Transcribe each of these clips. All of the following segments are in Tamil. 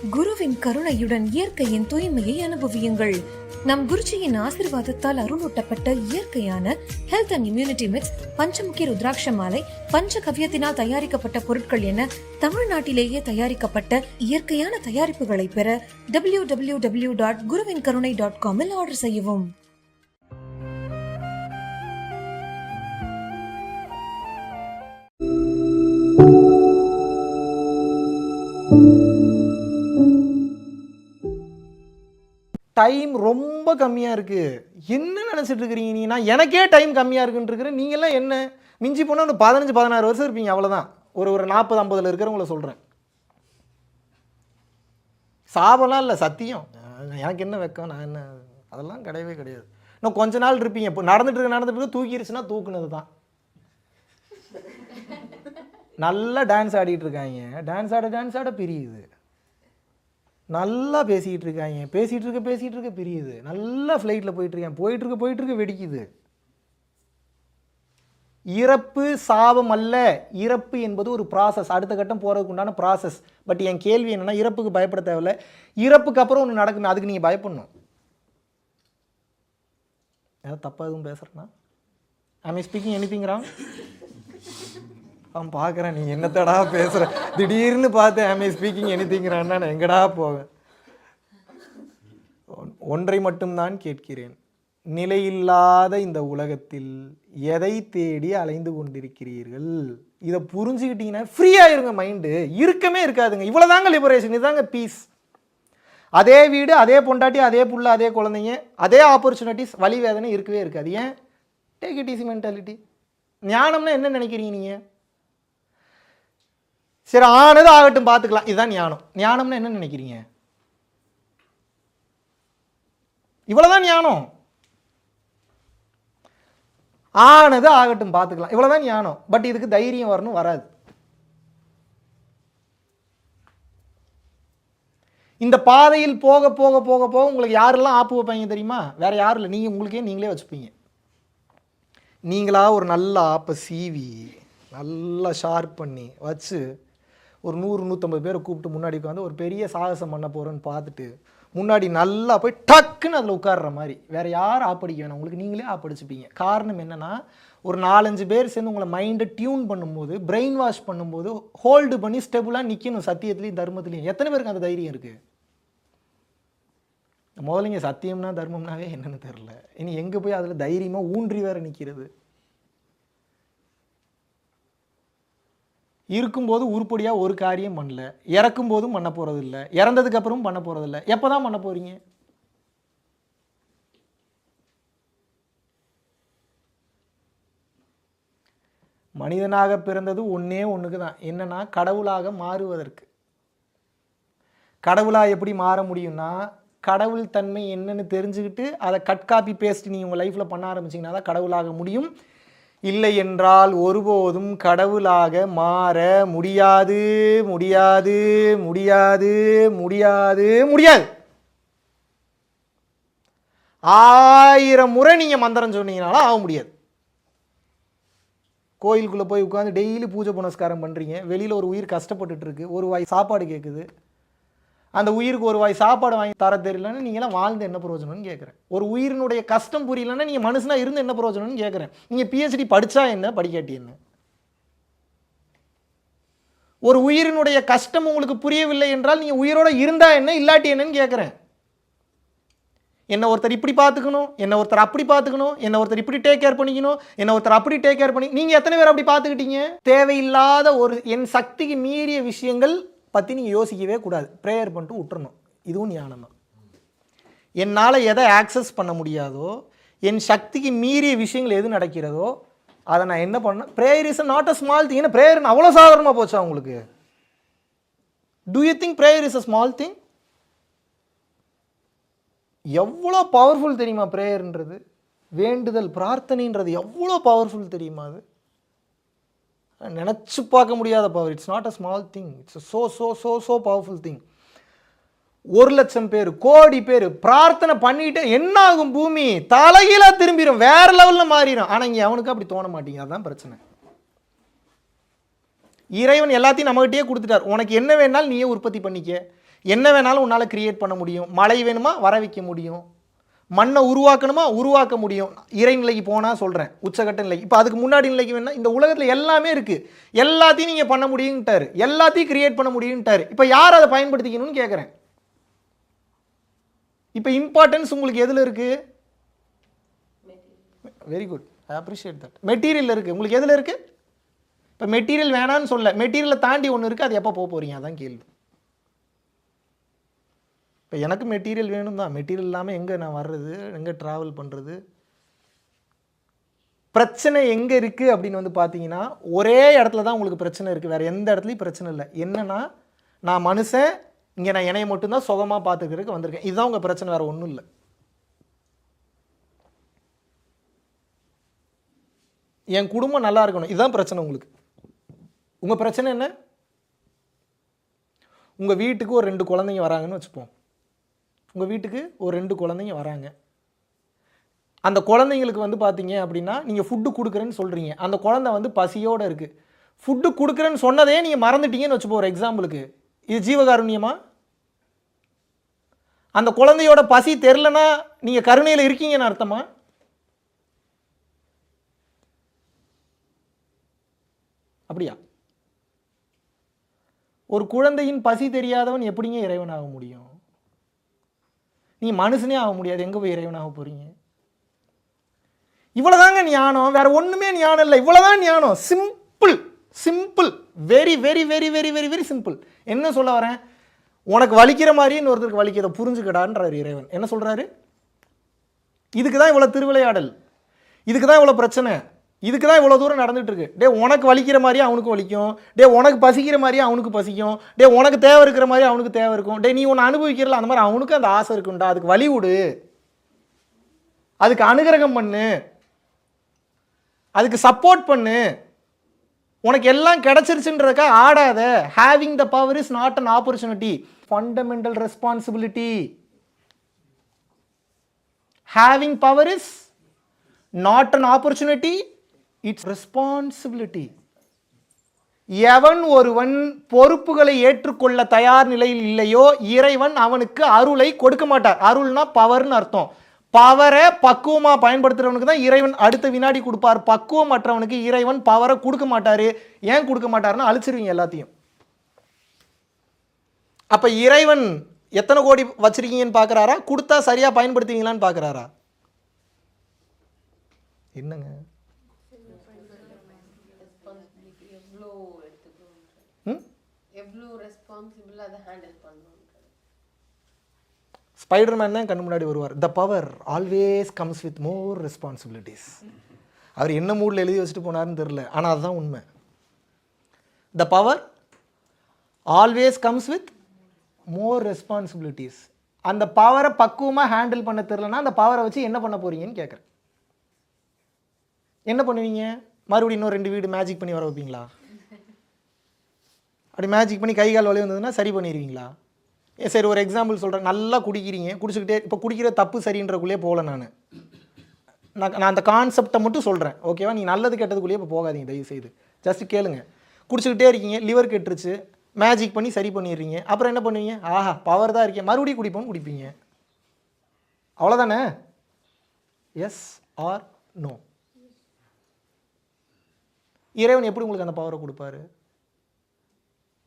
குருவின் கருணையுடன் இயற்கையின் தூய்மையை அனுபவியுங்கள். நம் குருஜியின் ஆசீர்வாதத்தால் அருளூட்டப்பட்ட இயற்கையான health and immunity mix, Panchamukhi Rudraksha மாலை, பஞ்சகவ்யத்தினால் தயாரிக்கப்பட்ட பொருட்கள் என தமிழ்நாட்டிலேயே தயாரிக்கப்பட்ட இயற்கையான தயாரிப்புகளை பெற www.guruvinkarunai.com ஆர்டர் செய்யவும். டைம் ரொம்ப கம்மியாக இருக்குது, என்ன நினச்சிட்டு இருக்கிறீங்க நீ? நான் எனக்கே டைம் கம்மியாக இருக்குன்னு இருக்கிறேன். நீங்கள்லாம் என்ன மிஞ்சி போனால் ஒரு 15-16 வருஷம் இருப்பீங்க, அவ்வளோதான். ஒரு 40-50 இருக்கிறவங்கள சொல்கிறேன். சாபம்லாம் இல்லை, சத்தியம். எனக்கு என்ன வெக்கம், நான் என்ன, அதெல்லாம் கிடையவே கிடையாது. இன்னும் கொஞ்ச நாள் இருப்பீங்க. இப்போ நடந்துட்டு தூக்கிடுச்சுன்னா தூக்குனது தான். நல்லா டான்ஸ் ஆடிட்டு இருக்காங்க, டான்ஸ் ஆட பிரியுது. நல்லா பேசிக்கிட்டு இருக்காங்க, பேசிகிட்டு இருக்க பிரியுது. நல்லா ஃப்ளைட்டில் போயிட்டுருக்க வெடிக்குது. இறப்பு சாபம் அல்ல, இறப்பு என்பது ஒரு ப்ராசஸ், அடுத்த கட்டம் போகிறதுக்கு உண்டான ப்ராசஸ். பட் என் கேள்வி என்னென்னா, இறப்புக்கு பயப்பட தேவையில்ல, இறப்புக்கு அப்புறம் ஒன்று நடக்குமே, அதுக்கு நீங்கள் பயப்படணும். ஏதாவது தப்பாக எதுவும் பேசுகிறேன்னா? I speaking anything wrong? அவன் பார்க்குறேன், நீ என்னத்தடா பேசுகிற, திடீர்னு பார்த்து ஐ ஸ்பீக்கிங் எனிதிங்கிறான்னா நான் எங்கடா போவேன்? ஒன்றை மட்டும்தான் கேட்கிறேன், நிலையில்லாத இந்த உலகத்தில் எதை தேடி அலைந்து கொண்டிருக்கிறீர்கள்? இதை புரிஞ்சுக்கிட்டீங்கன்னா ஃப்ரீயாக இருங்க, மைண்டு இருக்கமே இருக்காதுங்க. இவ்வளோதாங்க லிபரேஷன், இதுதாங்க பீஸ். அதே வீடு, அதே பொண்டாட்டி, அதே புள்ள, அதே குழந்தைங்க, அதே ஆப்பர்ச்சுனிட்டிஸ், வலி வேதனை இருக்கவே இருக்காது. ஏன்? Take it easy mentality. ஞானம்னா என்ன நினைக்கிறீங்க நீங்கள்? சரி, ஆனது ஆகட்டும் பார்த்துக்கலாம், இதுதான் ஞானம். ஞானம்னா என்ன நினைக்கிறீங்க? இவ்வளோதான் ஞானம். ஆனது ஆகட்டும் பார்த்துக்கலாம், இவ்வளோதான் ஞானம். பட் இதுக்கு தைரியம் வரணும், வராது. இந்த பாதையில் போக போக போக போக உங்களுக்கு யாரெல்லாம் ஆப்பு வைப்பாங்க தெரியுமா? வேற யாரும் இல்லை, நீங்கள் உங்களுக்கே நீங்களே வச்சுப்பீங்க. நீங்களா ஒரு நல்ல ஆப்பை சீவி நல்லா ஷார்ப் பண்ணி வச்சு ஒரு 100-150 பேரை கூப்பிட்டு முன்னாடி உட்காந்து ஒரு பெரிய சாகசம் பண்ண போகிறேன்னு பார்த்துட்டு முன்னாடி நல்லா போய் டக்குன்னு அதில் உட்கார்ற மாதிரி வேறு யாரும் ஆப்படிக்க வேணாம், உங்களுக்கு நீங்களே ஆப்படிச்சுப்பீங்க. காரணம் என்னென்னா, ஒரு 4-5 பேர் சேர்ந்து உங்களை மைண்டை டியூன் பண்ணும்போது, பிரெயின் வாஷ் பண்ணும்போது ஹோல்டு பண்ணி ஸ்டெபிளாக நிற்கணும் சத்தியத்துலேயும் தர்மத்துலேயும். எத்தனை பேருக்கு அந்த தைரியம் இருக்குது? முதல்ல இங்கே சத்தியம்னா தர்மம்னாவே என்னென்னு தெரில, இனி எங்கே போய் அதில் தைரியமாக ஊன்றி வேறு நிற்கிறது? இருக்கும்போது உருப்படியாக ஒரு காரியம் பண்ணல, இறக்கும் போதும் பண்ண போகிறது இல்லை, இறந்ததுக்கு அப்புறமும் பண்ண போகிறது இல்லை. எப்போ தான் பண்ண போகிறீங்க? மனிதனாக பிறந்தது ஒன்றுக்கு தான், என்னன்னா கடவுளாக மாறுவதற்கு. கடவுளாக எப்படி மாற முடியும்னா, கடவுள் தன்மை என்னன்னு தெரிஞ்சுக்கிட்டு அதை கட் காப்பி பேஸ்ட் நீங்கள் உங்கள் லைஃப்பில் பண்ண ஆரம்பிச்சிங்கன்னா தான் கடவுளாக முடியும். இல்லை என்றால் ஒருபோதும் கடவுளாக மாற முடியாது முடியாது முடியாது முடியாது முடியாது. 1000 முறை நீங்கள் மந்திரம் சொன்னீங்கனாலும் ஆக முடியாது. கோயிலுக்குள்ளே போய் உட்காந்து டெய்லி பூஜை புனஸ்காரம் பண்ணுறீங்க, வெளியில் ஒரு உயிர் கஷ்டப்பட்டுட்டு இருக்கு, ஒரு வாய் சாப்பாடு கேட்குது, அந்த உயிருக்கு ஒரு வாய் சாப்பாடு வாங்கி தர தெரியலன்னு நீங்களாம் வாழ்ந்து என்ன பிரயோஜனம்னு கேட்குறேன். ஒரு உயிரினுடைய கஷ்டம் புரியலன்னா நீங்கள் மனுஷனாக இருந்து என்ன பிரயோஜனம்னு கேட்குறேன். நீங்கள் பிஹெச்டி படித்தா என்ன, படிக்காட்டி என்ன? ஒரு உயிரினுடைய கஷ்டம் உங்களுக்கு புரியவில்லை என்றால் நீங்கள் உயிரோடு இருந்தால் என்ன, இல்லாட்டி என்னன்னு கேட்குறேன். என்ன ஒருத்தர் இப்படி பார்த்துக்கணும், என்ன ஒருத்தர் அப்படி பார்த்துக்கணும், என்ன ஒருத்தர் இப்படி டேக் கேர் பண்ணிக்கணும், என்ன ஒருத்தர் அப்படி டேக் கேர் பண்ணி, நீங்கள் எத்தனை பேர் அப்படி பார்த்துக்கிட்டீங்க? தேவையில்லாத ஒரு என் சக்திக்கு மீறிய விஷயங்கள் பற்றி நீங்கள் யோசிக்கவே கூடாது, ப்ரேயர் பண்ணிட்டு விட்டுறணும். இதுவும் ஞானம் தான். என்னால் எதை ஆக்சஸ் பண்ண முடியாதோ, என் சக்திக்கு மீறிய விஷயங்கள் எது நடக்கிறதோ அதை நான் என்ன பண்ணேன்? Prayer is not a small thing. ஏன்னா ப்ரேயர் அவ்வளோ சாதாரணமாக போச்சா உங்களுக்கு? Do you think prayer is a small thing? எவ்வளோ பவர்ஃபுல் தெரியுமா ப்ரேயர்ன்றது? வேண்டுதல், பிரார்த்தனைன்றது எவ்வளோ பவர்ஃபுல் தெரியுமா? அது நினச்சி பார்க்க முடியாத power. It's not a small thing, it's so so so so powerful thing. 1,00,000 பேர், கோடி பேர் பிரார்த்தனை பண்ணிட்டு என்ன ஆகும்? பூமி தலைகீழாக திரும்பிடும், வேற லெவலில் மாறிடும். ஆனால் இங்கே அவனுக்கு அப்படி தோண மாட்டேங்க, அதுதான் பிரச்சனை. இறைவன் எல்லாத்தையும் நம்மகிட்டயே கொடுத்துட்டார். உனக்கு என்ன வேணாலும் நீயே உற்பத்தி பண்ணிக்க, என்ன வேணாலும் உன்னால் கிரியேட் பண்ண முடியும். மழை வேணுமா வர வைக்க முடியும். மண்ணை உருவாக்கணுமா உருவாக்க முடியும். இறைநிலைக்கு போனால் சொல்கிறேன், உச்சகட்ட நிலைக்கு. இப்போ அதுக்கு முன்னாடி நிலைக்கு வேணா இந்த உலகத்தில் எல்லாமே இருக்குது, எல்லாத்தையும் நீங்கள் பண்ண முடியுங்கிட்டாரு, எல்லாத்தையும் கிரியேட் பண்ண முடியுங்கிட்டாரு. இப்போ யார் அதை பயன்படுத்திக்கணும்னு கேட்குறேன். இப்போ இம்பார்ட்டன்ஸ் உங்களுக்கு எதில் இருக்குது? Very good, I appreciate that. Material இருக்குது. உங்களுக்கு எதில் இருக்குது? இப்போ மெட்டீரியல் வேணான்னு சொல்ல, மெட்டீரியலை தாண்டி ஒன்று இருக்குது, அது எப்போ போக போகிறீங்க அதான் கேள்வி. இப்போ எனக்கு மெட்டீரியல் வேணும் தான், மெட்டீரியல் இல்லாமல் எங்கே நான் வர்றது, எங்கே ட்ராவல் பண்ணுறது? பிரச்சனை எங்கே இருக்குது அப்படின்னு வந்து பார்த்தீங்கன்னா, ஒரே இடத்துல தான் உங்களுக்கு பிரச்சனை இருக்குது, வேறு எந்த இடத்துலையும் பிரச்சனை இல்லை. என்னென்னா, நான் மனுஷன், இங்கே நான் என்னையை மட்டும்தான் சுகமாக பார்த்துக்கிறதுக்கு வந்திருக்கேன். இதுதான் உங்கள் பிரச்சனை, வேறு ஒன்றும் இல்லை. என் குடும்பம் நல்லா இருக்கணும், இதுதான் பிரச்சனை உங்களுக்கு. உங்கள் பிரச்சனை என்ன? உங்கள் வீட்டுக்கு ஒரு 2 குழந்தைங்க வராங்கன்னு வச்சுப்போம். உங்கள் வீட்டுக்கு ஒரு 2 குழந்தைங்க வராங்க. அந்த குழந்தைங்களுக்கு வந்து பார்த்தீங்க அப்படின்னா, நீங்கள் ஃபுட்டு கொடுக்குறேன்னு சொல்கிறீங்க. அந்த குழந்தை வந்து பசியோடு இருக்குது. ஃபுட்டு கொடுக்குறேன்னு சொன்னதே நீங்கள் மறந்துட்டீங்கன்னு வச்சுப்போம் ஒரு எக்ஸாம்பிளுக்கு. இது ஜீவகாருண்யமா? அந்த குழந்தையோட பசி தெரிலனா நீங்கள் கருணையில் இருக்கீங்கன்னு அர்த்தமா? அப்படியா? ஒரு குழந்தையின் பசி தெரியாதவன் எப்படிங்க இறைவன் ஆக முடியும்? நீ மனுஷனே ஆக முடியாது, எங்கே போய் இறைவனாக போகிறீங்க? இவ்வளோதாங்க ஞானம், வேற ஒன்றுமே ஞானம் இல்லை. இவ்வளோதான் ஞானம். Simple simple, very very very very very very simple. என்ன சொல்ல வரேன்? உனக்கு வலிக்கிற மாதிரி இன்னொருத்தருக்கு வலிக்கிறத புரிஞ்சுக்கடான்றார் இறைவன். என்ன சொல்கிறாரு? இதுக்கு தான் இவ்வளோ திருவிளையாடல், இதுக்கு தான் இவ்வளோ பிரச்சனை, இதுக்கு தான் இவ்வளோ தூரம் நடந்துகிட்டு இருக்கு. டே உனக்கு வலிக்கிற மாதிரியே அவனுக்கு வலிக்கும், டே உனக்கு பசிக்கிற மாதிரியே அவனுக்கு பசிக்கும், டே உனக்கு தேவை இருக்கிற மாதிரி அவனுக்கு தேவை இருக்கும், டே நீ ஒன்று அனுபவிக்கிறல அந்த மாதிரி அவனுக்கு அந்த ஆசை இருக்குண்டா. அதுக்கு வழி விடு, அதுக்கு அனுகிரகம் பண்ணு, அதுக்கு சப்போர்ட் பண்ணு. உனக்கு எல்லாம் கிடைச்சிருச்சுன்றதுக்கா ஆடாத. Having the power is not an opportunity, fundamental responsibility. Having power is not an opportunity, it's responsibility. எவன் ஒருவன் பொறுப்புகளை ஏற்றுக்கொள்ள தயார் நிலையில் இல்லையோ இறைவன் அவனுக்கு அருளை கொடுக்க மாட்டார். அருள்னா பவர்னு அர்த்தம். பவரை பக்குவமாக பயன்படுத்துகிறவனுக்கு தான் இறைவன் அடுத்த வினாடி கொடுப்பார். பக்குவம் மற்றவனுக்கு இறைவன் பவரை கொடுக்க மாட்டார். ஏன் கொடுக்க மாட்டாருன்னா அழிச்சிருவீங்க எல்லாத்தையும். அப்போ இறைவன் எத்தனை கோடி வச்சிருக்கீங்கன்னு பார்க்குறாரா, கொடுத்தா சரியாக பயன்படுத்துவீங்களான்னு பார்க்குறாரா? என்னங்க ஸ்பைடர்மேன் தான் கண்ணு முன்னாடி வருவார். The power always comes with more responsibilities. அவர் என்ன மூடில் எழுதி வச்சுட்டு போனார்னு தெரில, ஆனால் அதுதான் உண்மை. The power always comes with more responsibilities. அந்த பவரை பக்குவமாக ஹேண்டில் பண்ண தெரிலனா அந்த பவரை வச்சு என்ன பண்ண போகிறீங்கன்னு கேட்குறேன். என்ன பண்ணுவீங்க? மறுபடியும் இன்னும் 2 வீடு மேஜிக் பண்ணி வர வைப்பீங்களா? அப்படி மேஜிக் பண்ணி கை கால் வலி வந்ததுன்னா சரி பண்ணிடுவீங்களா? சரி ஒரு எக்ஸாம்பிள் சொல்கிறேன். நல்லா குடிக்கிறீங்க, குடிச்சுக்கிட்டே இப்போ குடிக்கிற தப்பு சரின்றக்குள்ளே போகல. நான் அந்த கான்செப்டை மட்டும் சொல்கிறேன், ஓகேவா? நீங்கள் நல்லது கெட்டதுக்குள்ளேயே இப்போ போகாதீங்க தயவு செய்து. ஜஸ்ட் கேளுங்க. குடிச்சுக்கிட்டே இருக்கீங்க, லிவர் கெட்டுருச்சு, மேஜிக் பண்ணி சரி பண்ணிடுறீங்க. அப்புறம் என்ன பண்ணுவீங்க? ஆஹா பவர் தான் இருக்கேன், மறுபடியும் குடிப்போம்னு குடிப்பீங்க. அவ்வளோதானே? Yes or no? இறைவன் எப்படி உங்களுக்கு அந்த பவரை கொடுப்பாரு?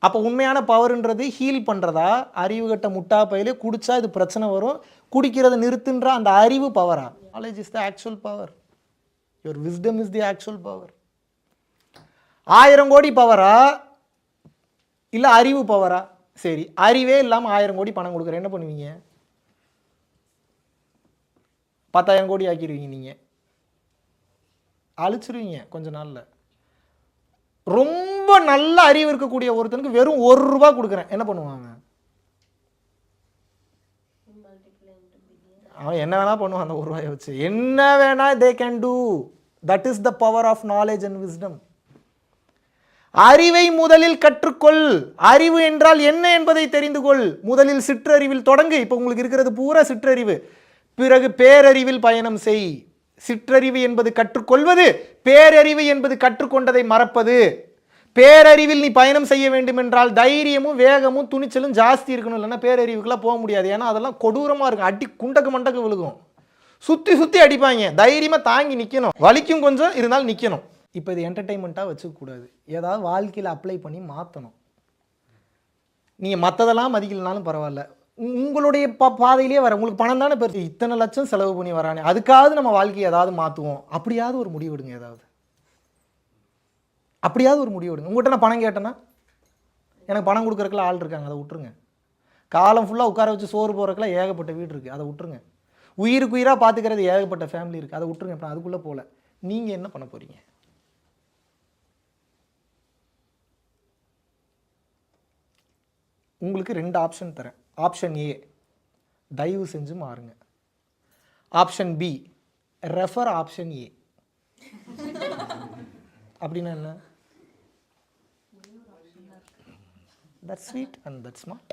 அப்போ உண்மையான பவர்ன்றது ஹீல் பண்ணுறதா, அறிவு கட்ட முட்டா பையிலே குடிச்சா இது பிரச்சனை வரும், குடிக்கிறத நிறுத்துன்ற அந்த அறிவு பவரா? Knowledge is the actual power, your wisdom is the actual power. 1000 crore பவரா இல்லை அறிவு பவரா? சரி, அறிவே இல்லாமல் 1000 கோடி பணம் கொடுக்குறேன், என்ன பண்ணுவீங்க? 10,000 கோடி ஆக்கிடுவீங்க. நீங்கள் அழிச்சிருவீங்க கொஞ்ச நாளில். ரொம்ப நல்ல அறிவு இருக்கக்கூடிய ஒருத்தனுக்கு வெறும் 1 ரூபா கொடுக்குறேன், என்ன பண்ணுவாங்க? அவன் என்ன வேணா பண்ணுவான் அந்த 1 ரூபாயை வச்சு, என்ன வேணா they can do. That is the power of knowledge and wisdom. அறிவை முதலில் கற்றுக்கொள். அறிவு என்றால் என்ன என்பதை தெரிந்து கொள். முதலில் சிற்றறிவில் தொடங்கு. இப்போ உங்களுக்கு இருக்கிறது பூரா சிற்றறிவு. பிறகு பேரறிவில் பயணம் செய். சிற்றறிவு என்பது கற்றுக்கொள்வது, பேரறிவு என்பது கற்றுக்கொண்டதை மறப்பது. பேரறிவில் நீ பயணம் செய்ய வேண்டும் என்றால் தைரியமும் வேகமும் துணிச்சலும் ஜாஸ்தி இருக்கணும், இல்லைன்னா பேரறிவுக்குலாம் போக முடியாது. ஏன்னா அதெல்லாம் கொடூரமாக இருக்கும், அடி குண்டக்கு மண்டக்கு விழுகும், சுற்றி சுற்றி அடிப்பாங்க. தைரியமாக தாங்கி நிற்கணும், வலிக்கும் கொஞ்சம் இருந்தாலும் நிற்கணும். இப்போ இது என்டர்டெயின்மெண்ட்டாக வச்சுக்கக்கூடாது, ஏதாவது வாழ்க்கையில் அப்ளை பண்ணி மாற்றணும். நீங்கள் மற்றதெல்லாம் மதிக்கலனாலும் பரவாயில்ல, உங்களுடைய பாதையிலே வர உங்களுக்கு பணம் தானே பெருசு, இத்தனை லட்சம் செலவு பண்ணி வரானே, அதுக்காவது நம்ம வாழ்க்கையை ஏதாவது மாற்றுவோம், அப்படியாவது ஒரு முடிவு எடுங்க. ஏதாவது அப்படியாவது ஒரு முடிவு எடுங்க. உங்கள்கிட்ட நான் பணம் கேட்டேன்னா எனக்கு பணம் கொடுக்குறதுக்குலாம் ஆள் இருக்காங்க, அதை விட்டுருங்க. காலம் ஃபுல்லாக உட்கார வச்சு சோறு போகிறதுக்குலாம் ஏகப்பட்ட வீடு இருக்குது, அதை விட்டுருங்க. உயிருக்கு உயிராக பார்த்துக்கிறது ஏகப்பட்ட ஃபேமிலி இருக்குது, அதை விட்டுருங்க. இப்போ அதுக்குள்ளே போகல, நீங்கள் என்ன பண்ண போகிறீங்க? உங்களுக்கு 2 ஆப்ஷன் தரேன். ஆப்ஷன் ஏ, தயவு செஞ்சு மாறுங்க. Option B, refer option A. அப்படின்னா என்ன? That's sweet and that's smart.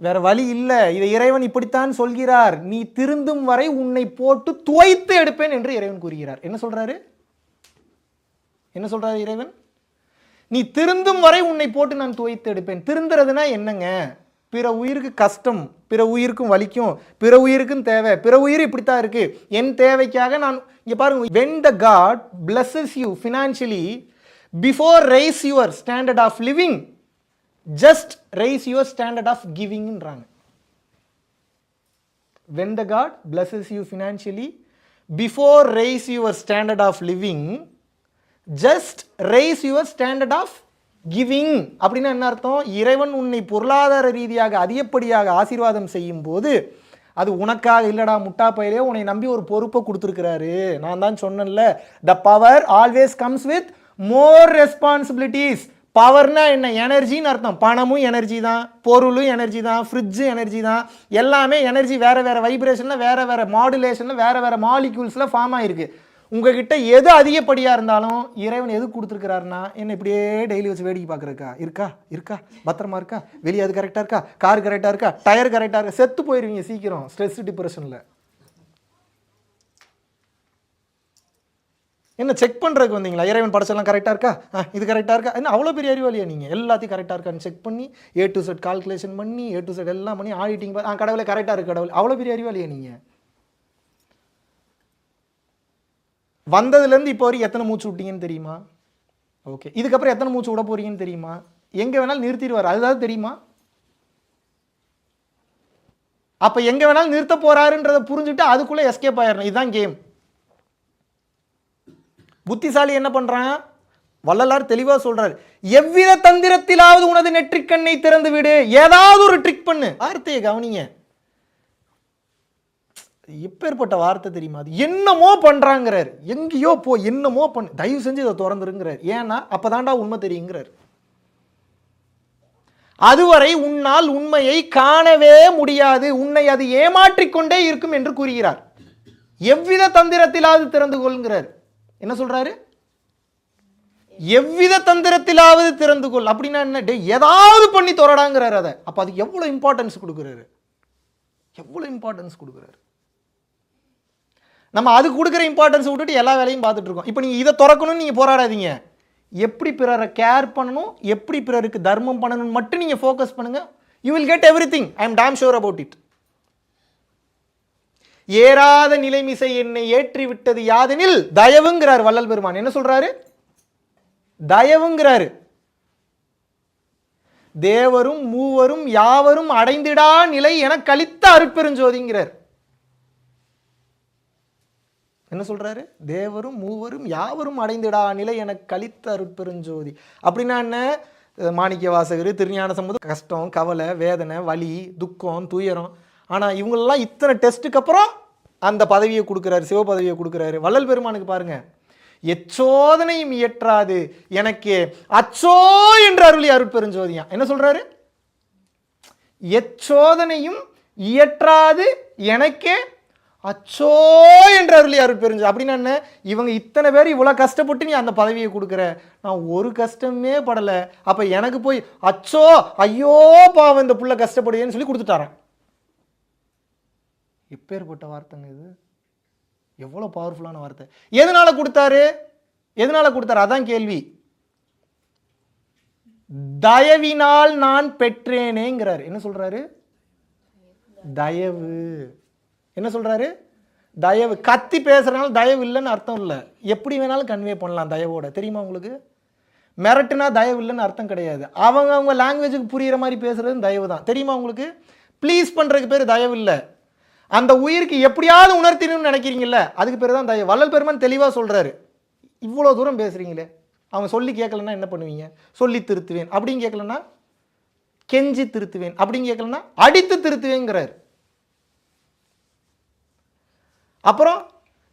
வேற வழி இல்லை, இதை இறைவன் இப்படித்தான் சொல்கிறார். நீ திருந்தும் வரை உன்னை போட்டு துவைத்து எடுப்பேன் என்று இறைவன் கூறுகிறார். என்ன சொல்றாரு? என்ன சொல்றாரு இறைவன்? நீ திருந்தும் வரை உன்னை போட்டு நான் துவைத்து எடுப்பேன். திருந்துறதுனா என்னங்க? பிற உயிருக்கு கஷ்டம், பிற உயிருக்கும் வலிக்கும், பிற உயிருக்கும் தேவை, பிற உயிர் இப்படித்தான் இருக்கு, என் தேவைக்காக நான் இங்க பாருங்க, when the God blesses you financially, before raise your standard of living, just raise your standard of giving ன்றாங்க. When the God blesses you financially, before raise your standard of living, just raise your standard of giving. அப்படின்னா என்ன அர்த்தம்? இறைவன் உன்னை பொருளாதார ரீதியாக அதிகப்படியாக ஆசீர்வாதம் செய்யும் போது அது உனக்காக இல்லடா முட்டா பையிலே, உன்னை நம்பி ஒரு பொறுப்பை கொடுத்துருக்கிறாரு. நான் தான் சொன்னேன்ல, the power always comes with more responsibilities. பவர்னா என்ன? எனர்ஜின்னு அர்த்தம். பணமும் எனர்ஜி தான், பொருளும் எனர்ஜி தான், ஃப்ரிட்ஜு எனர்ஜி தான், எல்லாமே எனர்ஜி. வேறு வேறு வைப்ரேஷனில், வேறு வேறு மாடுலேஷனில், வேறு வேறு மாலிக்யூல்ஸில் ஃபார்ம் ஆகிருக்கு. உங்ககிட்ட எது அதிகப்படியாக இருந்தாலும் இறைவன் எது கொடுத்துருக்கிறாருன்னா, என்ன இப்படியே டெய்லி வச்சு வேடிக்கை பார்க்குறக்கா? இருக்கா இருக்கா பத்திரமா இருக்கா, வெளியே அது கரெக்டாக இருக்கா, கார் கரெக்டாக இருக்கா, டயர் கரெக்டாக இருக்கா? செத்து போயிடுவீங்க சீக்கிரம் ஸ்ட்ரெஸ் டிப்ரெஷனில். என்ன செக் பண்ணுறதுக்கு வந்தீங்களா? இறைவன் படைச்செல்லாம் கரெக்டாக இருக்கா, இது கரெக்டாக இருக்கா? என்ன அவ்வளோ பெரிய அறிவாளியா நீங்கள்? எல்லாத்தையும் கரெக்டாக இருக்கான்னு செக் பண்ணி A to Z கால்குலேஷன் பண்ணி A to Z எல்லாம் பண்ணி ஆடிட்டிங் கடவுளை கரெக்டாக இருக்கு கடவுள், அவ்வளோ பெரிய அறிவாளியா நீங்கள்? வந்ததுலேருந்து இப்போ வரைக்கும் எத்தனை மூச்சு விட்டீங்கன்னு தெரியுமா? ஓகே, இதுக்கப்புறம் எத்தனை மூச்சு விட போறீங்கன்னு தெரியுமா? எங்கே வேணாலும் நிறுத்திடுவார், அதுதான் தெரியுமா? அப்போ எங்கே வேணாலும் நிறுத்த போறாருன்றதை புரிஞ்சுட்டு அதுக்குள்ளே எஸ்கேப் ஆயிடணும். இதுதான் கேம். புத்திசாலி என்ன பண்ணுறான்? வள்ளலார் தெளிவாக சொல்றாரு, எவ்வித தந்திரத்திலாவது உனது நெற்றிக்கண்ணை திறந்து விடு, ஏதாவது ஒரு ட்ரிக் பண்ணு. வார்த்தையை கவனிங்க, எப்பேற்பட்ட வார்த்தை தெரியுமா? அது என்னமோ பண்றாங்கிறார், எங்கேயோ போ என்னமோ பண்ணு, தயவு செஞ்சு இதை திறந்துருங்கிறார். ஏன்னா அப்பதான்டா உண்மை தெரியுங்கிறார். அதுவரை உன்னால் உண்மையை காணவே முடியாது, உன்னை அது ஏமாற்றிக்கொண்டே இருக்கும் என்று கூறுகிறார். எவ்வித தந்திரத்திலாவது திறந்து கொள்கிறார். என்ன சொல்றாரு? எவ்வித தந்திரத்திலாவது திறந்து கொள். அப்படின்னா என்ன? ஏதாவது பண்ணி தொடடாங்கிறார். அதை அப்ப அதுக்கு எவ்வளவு இம்பார்ட்டன்ஸ் கொடுக்குறாரு, எவ்வளவு இம்பார்ட்டன்ஸ் கொடுக்குறாரு. நம்ம அதுக்கு கொடுக்குற இம்பார்ட்டன்ஸ் விட்டுட்டு எல்லா வேலையும் பார்த்துட்டு இருக்கோம். இப்போ நீங்கள் இதை திறக்கணும்னு நீங்கள் போராடாதீங்க, எப்படி பிறரை கேர் பண்ணணும், எப்படி பிறருக்கு தர்மம் பண்ணணும்னு மட்டும் நீங்கள் ஃபோக்கஸ் பண்ணுங்க. You will get everything. I am Tom sure about it. ஏறாத நிலைமிசை என்னை ஏற்றி விட்டது யாதெனில் தயவுங்கிறார் வள்ளல் பெருமான். என்ன சொல்றாரு? தயவுங்கிறாரு. தேவரும் மூவரும் யாவரும் அடைந்திடா நிலை என கலித்த அருட்பெருஞ்சோதிங்கிறார். என்ன சொல்றாரு? தேவரும் மூவரும் யாவரும் அடைந்திடா நிலை என கலித்த அருட்பெருஞ்சோதி. அப்படின்னா என்ன? மாணிக்க வாசகர், திருஞான சம்பந்தர் கஷ்டம், கவலை, வேதனை, வலி, துக்கம், துயரம். ஆனால் இவங்களெல்லாம் இத்தனை டெஸ்ட்டுக்கு அப்புறம் அந்த பதவியை கொடுக்குறாரு, சிவ பதவியை கொடுக்குறாரு. வள்ளல் பெருமானுக்கு பாருங்க, எச்சோதனையும் இயற்றாது எனக்கு அச்சோ என்று அருளி அருட்பெருஞ்சோதியா. என்ன சொல்றாரு? எச்சோதனையும் இயற்றாது எனக்கே அச்சோ என்று அருளி அருட்பெருஞ்சோதி. அப்படின்னா என்ன? இவங்க இத்தனை பேர் இவ்வளோ கஷ்டப்பட்டு நீ அந்த பதவியை கொடுக்குற, நான் ஒரு கஷ்டமே படலை, அப்போ எனக்கு போய் அச்சோ ஐயோ பாவம் இந்த புள்ள கஷ்டப்படுதுன்னு சொல்லி கொடுத்துட்டாரான். எப்பேற்பட்ட வார்த்தைங்க இது, எவ்வளோ பவர்ஃபுல்லான வார்த்தை. எதனால கொடுத்தாரு? எதனால கொடுத்தாரு? அதான் கேள்வி. தயவினால் நான் பெற்றேனேங்கிறார். என்ன சொல்றாரு? தயவு. என்ன சொல்றாரு? தயவு. கத்தி பேசுறதுனால தயவு இல்லைன்னு அர்த்தம் இல்லை. எப்படி வேணாலும் கன்வே பண்ணலாம் தயவோட. தெரியுமா உங்களுக்கு? மிரட்டுனா தயவு இல்லைன்னு அர்த்தம் கிடையாது. அவங்க லாங்குவேஜுக்கு புரிகிற மாதிரி பேசுறது தயவு தான். தெரியுமா உங்களுக்கு? ப்ளீஸ் பண்ணுறதுக்கு பேர் தயவு இல்லை. அந்த உயிருக்கு எப்படியாவது உணர்த்தினும்னு நினைக்கிறீங்கல்ல, அதுக்கு பேர் தான் தயவு. வள்ளல் பெருமான் தெளிவாக சொல்கிறாரு. இவ்வளோ தூரம் பேசுகிறீங்களே, அவங்க சொல்லி கேட்கலன்னா என்ன பண்ணுவீங்க? சொல்லி திருத்துவேன் அப்படின்னு கேட்கலன்னா கெஞ்சி திருத்துவேன், அப்படின்னு கேட்கலன்னா அடித்து திருத்துவேங்கிறார். அப்புறம்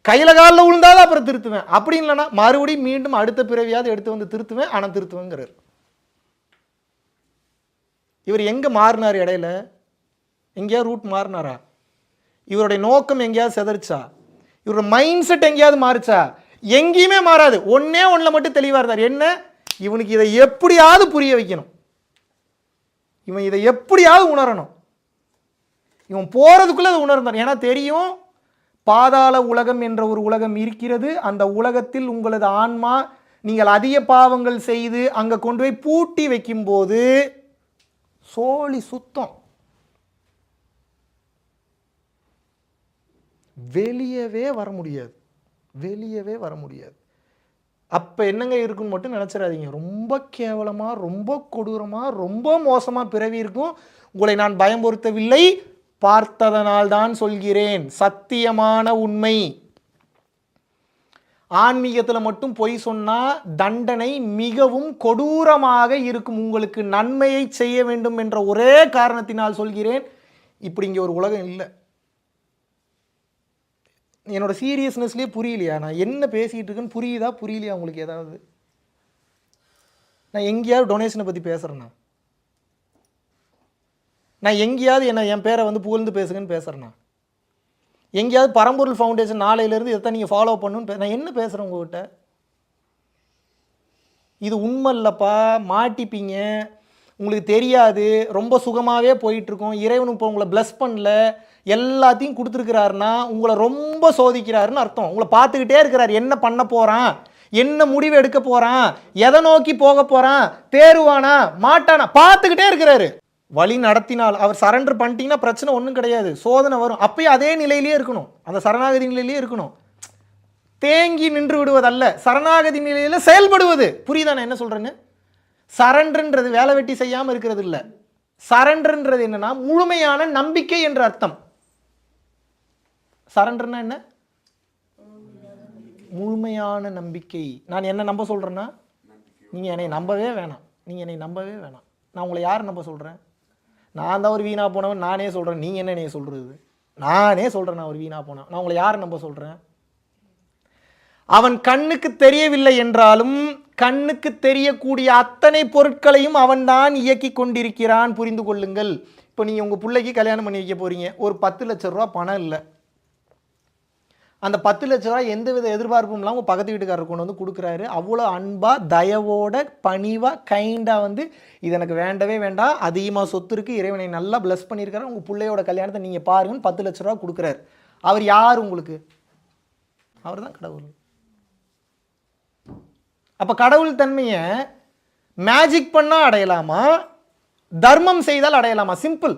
கையில் காலில் விழுந்தாதான் அப்புறம் திருத்துவேன், அப்படி இல்லைன்னா மறுபடியும் மீண்டும் அடுத்த பிறவியாவது எடுத்து வந்து திருத்துவேன், ஆனால் திருத்துவேங்கிறார். இவர் எங்கே மாறினார்? இடையில எங்கேயாவது ரூட் மாறினாரா? இவருடைய நோக்கம் எங்கேயாவது செதறிச்சா? இவரோட மைண்ட் செட் எங்கேயாவது மாறிச்சா? எங்கேயுமே மாறாது. ஒன்னே ஒன்றில் மட்டும் தெளிவாக இருந்தார். என்ன? இவனுக்கு இதை எப்படியாவது புரிய வைக்கணும், இவன் இதை எப்படியாவது உணரணும். இவன் போகிறதுக்குள்ளே அதை உணர்ந்தார். ஏன்னா தெரியும், பாதாள உலகம் என்ற ஒரு உலகம் இருக்கிறது. அந்த உலகத்தில் உங்களது ஆன்மா நீங்கள் அதிக பாவங்கள் செய்து அங்கே கொண்டு போய் பூட்டி வைக்கும்போது சோழி சுத்தம், வெளியவே வர முடியாது, வெளியவே வர முடியாது. அப்போ என்னங்க இருக்குன்னு மட்டும் நினச்சிடாதீங்க. ரொம்ப கேவலமாக, ரொம்ப கொடூரமாக, ரொம்ப மோசமாக பிறவி இருக்கும். உங்களை நான் பயமுறுத்தவில்லை, பார்த்ததனால் தான் சொல்கிறேன். சத்தியமான உண்மை. ஆன்மீகத்தில் மட்டும் பொய் சொன்னால் தண்டனை மிகவும் கொடூரமாக இருக்கும். உங்களுக்கு நன்மையை செய்ய வேண்டும் என்ற ஒரே காரணத்தினால் சொல்கிறேன். இப்படி இங்கே ஒரு உலகம் இல்லை. என்னோட சீரியஸ்னஸ்லேயே புரியலையா? நான் என்ன பேசிகிட்டு இருக்கேன்னு புரியுதா புரியலையா உங்களுக்கு ஏதாவது? நான் எங்கேயாவது டொனேஷனை பற்றி பேசுகிறேன்னா? நான் எங்கேயாவது என் பேரை வந்து புகழ்ந்து பேசுங்கன்னு பேசுகிறேன்னா? எங்கேயாவது பரம்பொருள் ஃபவுண்டேஷன் நாளையிலேருந்து இதை நீங்கள் ஃபாலோ பண்ணணுன்னு நான் என்ன பேசுகிறேன் உங்கள்கிட்ட? இது உண்மை இல்லைப்பா, மாட்டிப்பீங்க, உங்களுக்கு தெரியாது, ரொம்ப சுகமாகவே போயிட்டுருக்கோம், இறைவன் இப்போ உங்களை ப்ளஸ் பண்ணல, எல்லாத்தையும் கொடுத்துருக்கிறாருன்னா உங்களை ரொம்ப சோதிக்கிறாருன்னு அர்த்தம். உங்களை பார்த்துக்கிட்டே இருக்கிறார். என்ன பண்ண போகிறான், என்ன முடிவு எடுக்க போகிறான், எதை நோக்கி போக போகிறான், தேருவானா மாட்டானா பார்த்துக்கிட்டே இருக்கிறாரு. வழி நடத்தினால் அவர் சரண்டர் பண்ணிட்டீங்கன்னா பிரச்சனை ஒன்றும் கிடையாது, சோதனை வரும். அப்பயும் அதே நிலையிலேயே இருக்கணும், அந்த சரணாகதி நிலையிலேயே இருக்கணும். தேங்கி நின்று விடுவதல்ல, சரணாகதி நிலையில் செயல்படுவது. புரியுதா நான் என்ன சொல்கிறேன்னு? சரண்டர்ன்றது வேலை வெட்டி செய்யாமல் இருக்கிறது இல்லை. சரண்டர்ன்றது என்னன்னா முழுமையான நம்பிக்கை என்ற அர்த்தம். சரண்டர்னா என்ன? முழுமையான நம்பிக்கை. நான் என்ன நம்ப சொல்கிறேன்னா, நீங்கள் என்னை நம்பவே வேணாம், நீங்கள் என்னை நம்பவே வேணாம். நான் உங்களை யார் நம்ப சொல்கிறேன்? நான் தான் ஒரு வீணா போனவன் நானே சொல்கிறேன். நீங்கள் என்ன என்னைய சொல்கிறது? நானே சொல்கிறேன் நான் ஒரு வீணா போனேன். நான் உங்களை யார் நம்ப சொல்கிறேன்? அவன் கண்ணுக்கு தெரியவில்லை என்றாலும் கண்ணுக்கு தெரியக்கூடிய அத்தனை பொருட்களையும் அவன்தான் இயக்கி கொண்டிருக்கிறான். புரிந்து கொள்ளுங்கள். இப்போ நீங்கள் உங்கள் பிள்ளைக்கு கல்யாணம் பண்ணி வைக்க போகிறீங்க, ஒரு 10 லட்ச ரூபா பணம் இல்லை. அந்த 10 லட்ச ரூபா எந்தவித எதிர்பார்ப்பும் இல்லாமல் உங்கள் பக்கத்து வீட்டுக்காரர் கொண்டு வந்து கொடுக்குறாரு. அவ்வளோ அன்பாக, தயவோட, பணிவாக, கைண்டாக வந்து இது எனக்கு வேண்டவே வேண்டாம், அதிகமாக சொத்து இருக்குது, இறைவனை நல்லா ப்ளஸ் பண்ணியிருக்காரு, உங்கள் பிள்ளையோட கல்யாணத்தை நீங்கள் பாருங்கன்னு 10 லட்ச ரூபா கொடுக்குறாரு. அவர் யார் உங்களுக்கு? அவர் தான் கடவுள். அப்போ கடவுள் தன்மையை மேஜிக் பண்ணால் அடையலாமா, தர்மம் செய்தால் அடையலாமா? சிம்பிள்.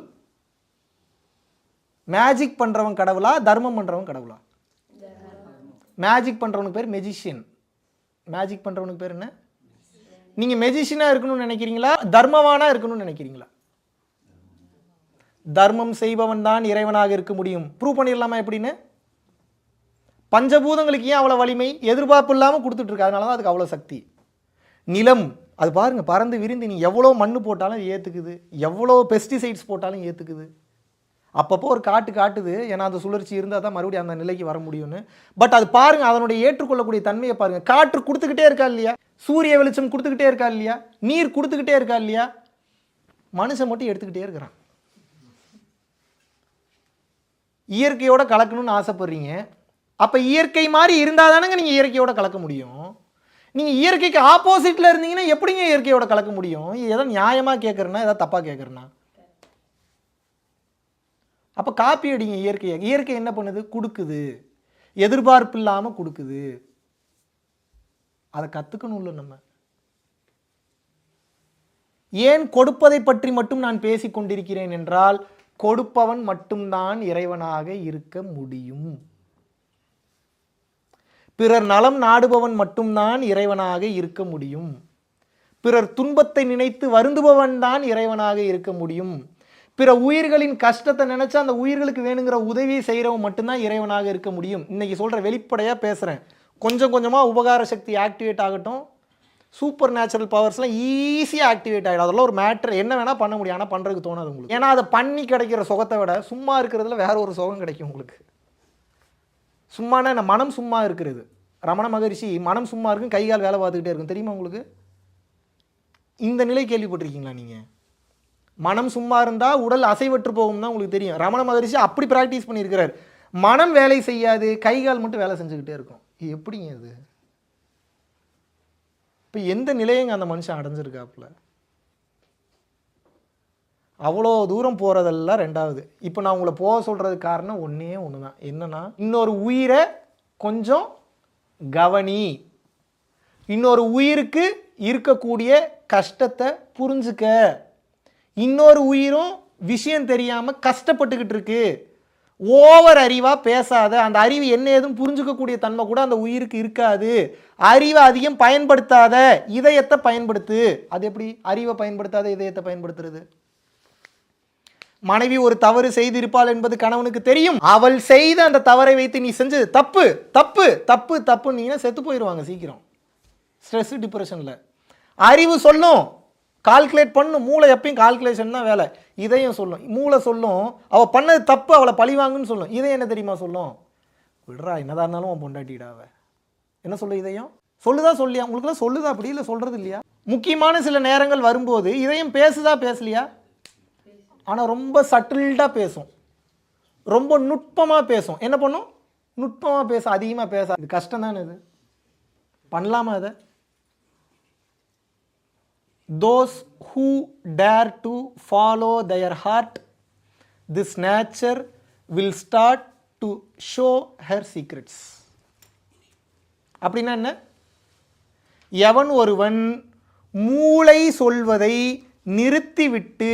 மேஜிக் பண்ணுறவன் கடவுளா, தர்மம் பண்ணுறவன் கடவுளா? மேஜிக் பண்ணுறவனுக்கு பேர் மெஜிஷியன். மேஜிக் பண்ணுறவனுக்கு பேர் என்ன? நீங்கள் மெஜிஷியனாக இருக்கணும்னு நினைக்கிறீங்களா, தர்மவானாக இருக்கணும்னு நினைக்கிறீங்களா? தர்மம் செய்பவன் தான் இறைவனாக இருக்க முடியும். ப்ரூவ் பண்ணிடலாமா எப்படின்னு? பஞ்சபூதங்களுக்கு ஏன் அவ்வளோ வலிமை? எதிர்பார்ப்பு இல்லாமல் கொடுத்துட்ருக்கு, அதனால தான் அதுக்கு அவ்வளோ சக்தி. நிலம் அது பாருங்கள், பறந்து விரிந்து நீ எவ்வளோ மண் போட்டாலும் ஏற்றுக்குது, எவ்வளோ பெஸ்டிசைட்ஸ் போட்டாலும் ஏற்றுக்குது. அப்பப்போ ஒரு காட்டுது, ஏன்னா அந்த சுழற்சி இருந்தால் தான் மறுபடியும் அந்த நிலைக்கு வர முடியும்னு. பட் அது பாருங்கள், அதனுடைய ஏற்றுக்கொள்ளக்கூடிய தன்மையை பாருங்கள். காற்று கொடுத்துக்கிட்டே இருக்கா இல்லையா? சூரிய வெளிச்சம் கொடுத்துக்கிட்டே இருக்கா இல்லையா? நீர் கொடுத்துக்கிட்டே இருக்கா இல்லையா? மனுஷன் மட்டும் எடுத்துக்கிட்டே இருக்கிறான். இயற்கையோட கலக்கணும்னு ஆசைப்படுறீங்க. அப்போ இயற்கை மாதிரி இருந்தால் தானேங்க நீங்கள் இயற்கையோட கலக்க முடியும். நீங்கள் இயற்கைக்கு ஆப்போசிட்டில் இருந்தீங்கன்னா எப்படிங்க இயற்கையோட கலக்க முடியும்? ஏதோ நியாயமாக கேட்குறேன்னா, ஏதாவது தப்பாக கேட்குறேன்னா? அப்போ காப்பி அடிங்க இயற்கையை. இயற்கை என்ன பண்ணுது? கொடுக்குது, எதிர்பார்ப்பு இல்லாமல் கொடுக்குது. அதை கற்றுக்கணும்ல நம்ம. ஏன் கொடுப்பதை பற்றி மட்டும் நான் பேசிக் கொண்டிருக்கிறேன் என்றால், கொடுப்பவன் மட்டும்தான் இறைவனாக இருக்க முடியும். பிறர் நலம் நாடுபவன் மட்டும்தான் இறைவனாக இருக்க முடியும். பிறர் துன்பத்தை நினைத்து வருந்துபவன் தான் இறைவனாக இருக்க முடியும். பிற உயிர்களின் கஷ்டத்தை நினைச்சா அந்த உயிர்களுக்கு வேணுங்கிற உதவியை செய்கிறவன் மட்டும்தான் இறைவனாக இருக்க முடியும். இன்னைக்கு சொல்ற வெளிப்படையா பேசுறேன். கொஞ்சம் கொஞ்சமா உபகார சக்தி ஆக்டிவேட் ஆகட்டும், சூப்பர் நேச்சுரல் பவர்ஸ்லாம் ஈஸியாக ஆக்டிவேட் ஆகிடும். அதெல்லாம் ஒரு மேட்ரு, என்ன வேணால் பண்ண முடியும், ஆனால் பண்ணுறதுக்கு தோணாது உங்களுக்கு. ஏன்னா அதை பண்ணி கிடைக்கிற சுகத்தை விட சும்மா இருக்கிறதுல வேற ஒரு சுகம் கிடைக்கும் உங்களுக்கு. சும்மானா என்ன, மனம் சும்மா இருக்கிறது. ரமண மகரிஷி மனம் சும்மா இருக்கும், கை கால் வேலை பார்த்துக்கிட்டே இருக்கும், தெரியுமா உங்களுக்கு? இந்த நிலை கேள்விப்பட்டிருக்கீங்களா நீங்கள்? மனம் சும்மா இருந்தால் உடல் அசைவற்று போகும் தான் உங்களுக்கு தெரியும். ரமண மகரிஷி அப்படி ப்ராக்டிஸ் பண்ணியிருக்கிறார். மனம் வேலை செய்யாது, கை கால் மட்டும் வேலை செஞ்சுக்கிட்டே இருக்கும். இது எப்படிங்க அது? இப்போ எந்த நிலையங்க அந்த மனுஷன் அடைஞ்சிருக்காப்புல? அவ்வளோ தூரம் போகிறதெல்லாம் ரெண்டாவது. இப்போ நான் உங்களை போக சொல்கிறதுக்கு காரணம் ஒன்றே ஒன்று தான். என்னன்னா, இன்னொரு உயிரை கொஞ்சம் கவனி, இன்னொரு உயிருக்கு இருக்கக்கூடிய கஷ்டத்தை புரிஞ்சுக்க. இன்னொரு உயிரும் விஷயம் தெரியாமல் கஷ்டப்பட்டுக்கிட்டு இருக்கு, ஓவர் அறிவாக பேசாத. அந்த அறிவு என்ன ஏதும் புரிஞ்சுக்கக்கூடிய தன்மை கூட அந்த உயிருக்கு இருக்காது. அறிவை அதிகம் பயன்படுத்தாத, இதயத்தை பயன்படுத்து. அது எப்படி அறிவை பயன்படுத்தாத இதயத்தை பயன்படுத்துறது? மனைவி ஒரு தவறு செய்திருப்பாள் என்பது கணவனுக்கு தெரியும். அவள் செய்த அந்த தவறை வைத்து நீ செஞ்சது தப்பு தப்பு தப்பு தப்பு, நீங்க செத்து போயிடுவாங்க சீக்கிரம், ஸ்ட்ரெஸ் டிப்ரெஷன்ல. அறிவு சொல்லும், கால்குலேட் பண்ணும். மூளை எப்பயும் கால்குலேஷன் தான் வேலை. இதயம் சொல்லும், மூளை சொல்லும் அவள் பண்ணது தப்பு, அவளை பழிவாங்குன்னு சொல்லும். இதயம் என்ன தெரியுமா சொல்லும்? விடுறா, என்னதான் இருந்தாலும் அவன் பொண்டாட்டிடாவ. என்ன சொல்ல இதயம்? சொல்லுதா சொல்லியா? உங்களுக்குலாம் சொல்லுதா? அப்படி இல்லை, சொல்றது இல்லையா? முக்கியமான சில நேரங்கள் வரும்போது இதயம் பேசுதா பேசலையா? ஆனால் ரொம்ப சட்டில்டாக பேசும், ரொம்ப நுட்பமாக பேசும். என்ன பண்ணும்? நுட்பமாக பேச, அதிகமாக பேச. இது கஷ்டம் தானே? இது பண்ணலாமா? அதை those who dare to follow their heart, this nature will start to show her secrets. அப்படின்னா என்ன? எவன் ஒருவன் மூளை சொல்வதை நிறுத்திவிட்டு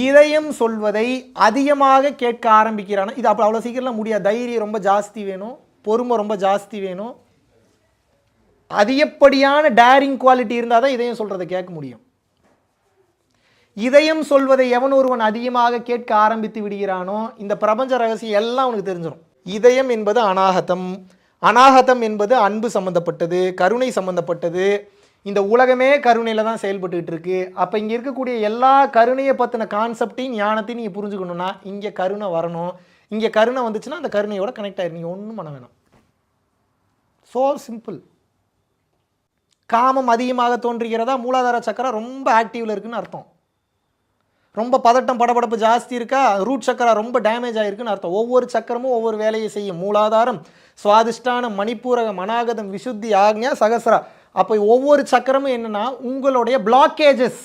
இதயம் சொல்வதை அதிகமாக கேட்க ஆரம்பிக்கிறானோ, இது அப்போ அவ்வளோ சீக்கிரம்லாம் முடியாது. தைரியம் ரொம்ப ஜாஸ்தி வேணும், பொறுமை ரொம்ப ஜாஸ்தி வேணும், அதிகப்படியான டேரிங் குவாலிட்டி இருந்தால் தான் இதயம் சொல்கிறத கேட்க முடியும். இதயம் சொல்வதை எவன் ஒருவன் அதிகமாக கேட்க ஆரம்பித்து விடுகிறானோ, இந்த பிரபஞ்ச ரகசியம் எல்லாம் அவனுக்கு தெரிஞ்சிடும். இதயம் என்பது அநாகதம், அநாகதம் என்பது அன்பு சம்பந்தப்பட்டது, கருணை சம்பந்தப்பட்டது. இந்த உலகமே கருணையில் தான் செயல்பட்டுக்கிட்டு இருக்கு. அப்போ இங்கே இருக்கக்கூடிய எல்லா கருணையை பற்றின கான்செப்டையும் ஞானத்தையும் நீங்கள் புரிஞ்சுக்கணுன்னா இங்கே கருணை வரணும். இங்கே கருணை வந்துச்சுன்னா அந்த கருணையோட கனெக்ட் ஆயிடும். நீங்கள் ஒன்றும் பண்ண வேணாம். So simple. காமம் அதிகமாக தோன்றுகிறதா, மூலாதார சக்கரம் ரொம்ப ஆக்டிவில் இருக்குன்னு அர்த்தம். ரொம்ப பதட்டம் படபடப்பு ஜாஸ்தி இருக்கா, ரூட் சக்கரா ரொம்ப டேமேஜ் ஆகிருக்குன்னு அர்த்தம். ஒவ்வொரு சக்கரமும் ஒவ்வொரு வேலையை செய்யும். மூலாதாரம், சுவாதிஷ்டானம், மணிப்பூரகம், அநாகதம், விசுத்தி, ஆக்ஞா, சகசரா. அப்போ ஒவ்வொரு சக்கரமும் என்னன்னா உங்களுடைய பிளாக்கேஜஸ்.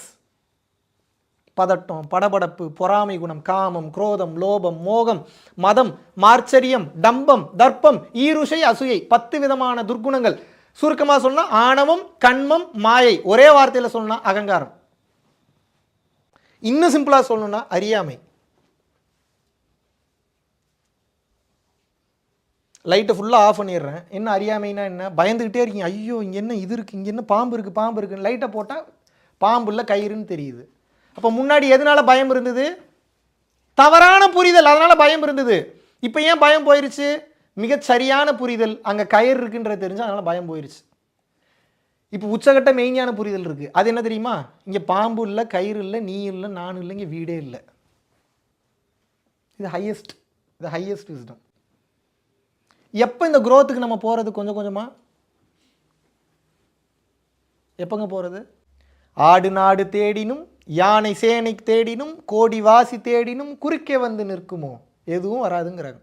பதட்டம், படபடப்பு, பொறாமை குணம், காமம், குரோதம், லோபம், மோகம், மதம், மார்ச்சரியம், டம்பம், தர்ப்பம், ஈருஷை, அசூயை, 10 விதமான துர்குணங்கள். சுருக்கமாக சொன்னா ஆணவம், கண்மம், மாயை. ஒரே வார்த்தையில் சொல்லணும்னா அகங்காரம். இன்னும் சிம்பிளாக சொல்லணும்னா அறியாமை. லைட்டை ஃபுல்லாக ஆஃப் பண்ணிடுறேன். என்ன அறியாமைனா என்ன? பயந்துக்கிட்டே இருக்கீங்க. ஐயோ இங்கே என்ன இது இருக்குது, இங்கே என்ன பாம்பு இருக்குது, பாம்பு இருக்குன்னு லைட்டை போட்டால் பாம்பு இல்லை கயிறுன்னு தெரியுது. அப்போ முன்னாடி எதனால பயம் இருந்தது? தவறான புரிதல், அதனால பயம் இருந்தது. இப்போ ஏன் பயம் போயிருச்சு? மிகச் சரியான புரிதல், அங்கே கயிறு இருக்குன்றது தெரிஞ்சு அதனால பயம் போயிருச்சு. இப்போ உச்சகட்ட மெயினான புரிதல் இருக்குது. அது என்ன தெரியுமா? இங்கே பாம்பு இல்லை, கயிறு இல்லை, நீ இல்லை, நான் இல்லை, இங்கே வீடே இல்லை. இது ஹையஸ்ட், இது ஹையஸ்ட் விஸ்டம். எப்போ இந்த குரோத்துக்கு நம்ம போகிறது? கொஞ்சம் கொஞ்சமாக. எப்போங்க போகிறது? ஆடு நாடு தேடினும், யானை சேனை தேடினும், கோடி வாசி தேடினும் குறுக்கே வந்து நிற்குமோ? எதுவும் வராதுங்கிறாங்க.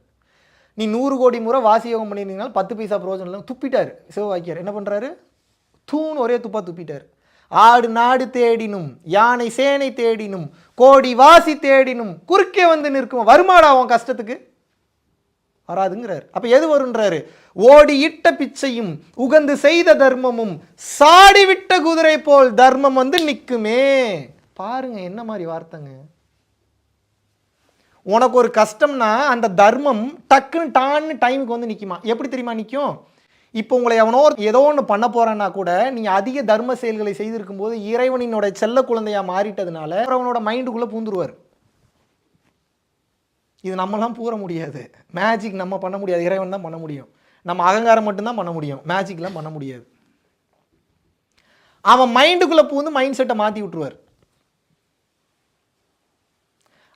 நீ 100 கோடி முறை வாசி யோகம் பண்ணியிருந்தீங்கன்னா 10 பைசா பிரயோஜனம் இல்லை. துப்பிட்டார் சிவவாக்கியார். என்ன பண்ணுறாரு? தூண் ஒரே துப்பா துப்பிட்டார். ஆடு நாடு தேடினும், யானை சேனை தேடினும், கோடி வாசி தேடினும் குறுக்கே வந்து நிற்குமோ? வருமாடா அவன் கஷ்டத்துக்கு? வராதுங்கிறார். அப்ப எது வருன்றாரு? ஓடி இட்ட பிச்சையும் உகந்து செய்த தர்மமும் சாடி விட்ட குதிரை போல் தர்மம் வந்து நிற்குமே. பாருங்க என்ன மாதிரி வார்த்தைங்க. உனக்கு ஒரு கஷ்டம்னா அந்த தர்மம் டக்குன்னு டான்னு டைமுக்கு வந்து நிற்குமா? எப்படி தெரியுமா நிற்கும்? இப்போ உங்களை எவனோ ஏதோ ஒன்று பண்ண போறான்னா கூட நீங்கள் அதிக தர்ம செயல்களை செய்திருக்கும் போது இறைவனினோட செல்ல குழந்தையா மாறிட்டதுனால அவனோட மைண்டுக்குள்ளே பூந்துருவார். இது நம்மலாம் பூர முடியாது. மேஜிக் நம்ம பண்ண முடியாது, இறைவன் தான் பண்ண முடியும். நம்ம அகங்காரம் மட்டும்தான் பண்ண முடியும், மேஜிக்லாம் பண்ண முடியாது. அவன் மைண்டுக்குள்ளே பூந்து மைண்ட் செட்டை மாற்றி விட்டுருவார்.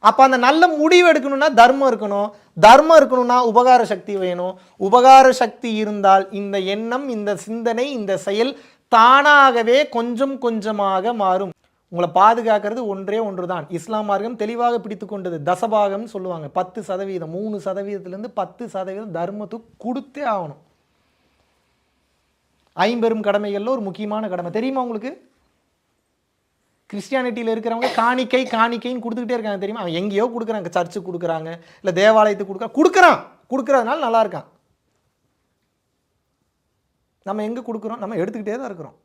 அப்போ அந்த நல்ல முடிவு எடுக்கணும்னா தர்மம் இருக்கணும், தர்மம் இருக்கணும்னா உபகார சக்தி வேணும். உபகார சக்தி இருந்தால் இந்த எண்ணம், இந்த சிந்தனை, இந்த செயல் தானாகவே கொஞ்சம் கொஞ்சமாக மாறும். உங்களை பாதுகாக்கிறது ஒன்றே ஒன்று தான். இஸ்லாம் மார்க்கம் தெளிவாக பிடித்து கொண்டது. தசபாகம் சொல்லுவாங்க. 10%, 3%லேருந்து 10% தர்மத்துக்கு கொடுத்தே ஆகணும். 50 கடமைகளில் ஒரு முக்கியமான கடமை தெரியுமா உங்களுக்கு? கிறிஸ்டியானிட்டியில் இருக்கிறவங்க காணிக்கைன்னு கொடுத்துக்கிட்டே இருக்காங்க தெரியுமா? அவன் எங்கேயோ கொடுக்குறாங்க, சர்ச்சுக்கு கொடுக்குறாங்க, இல்லை தேவாலயத்துக்கு கொடுக்குறதுனால நல்லா இருக்கான். நம்ம எங்கே கொடுக்குறோம்? நம்ம எடுத்துக்கிட்டே தான் இருக்கிறோம்.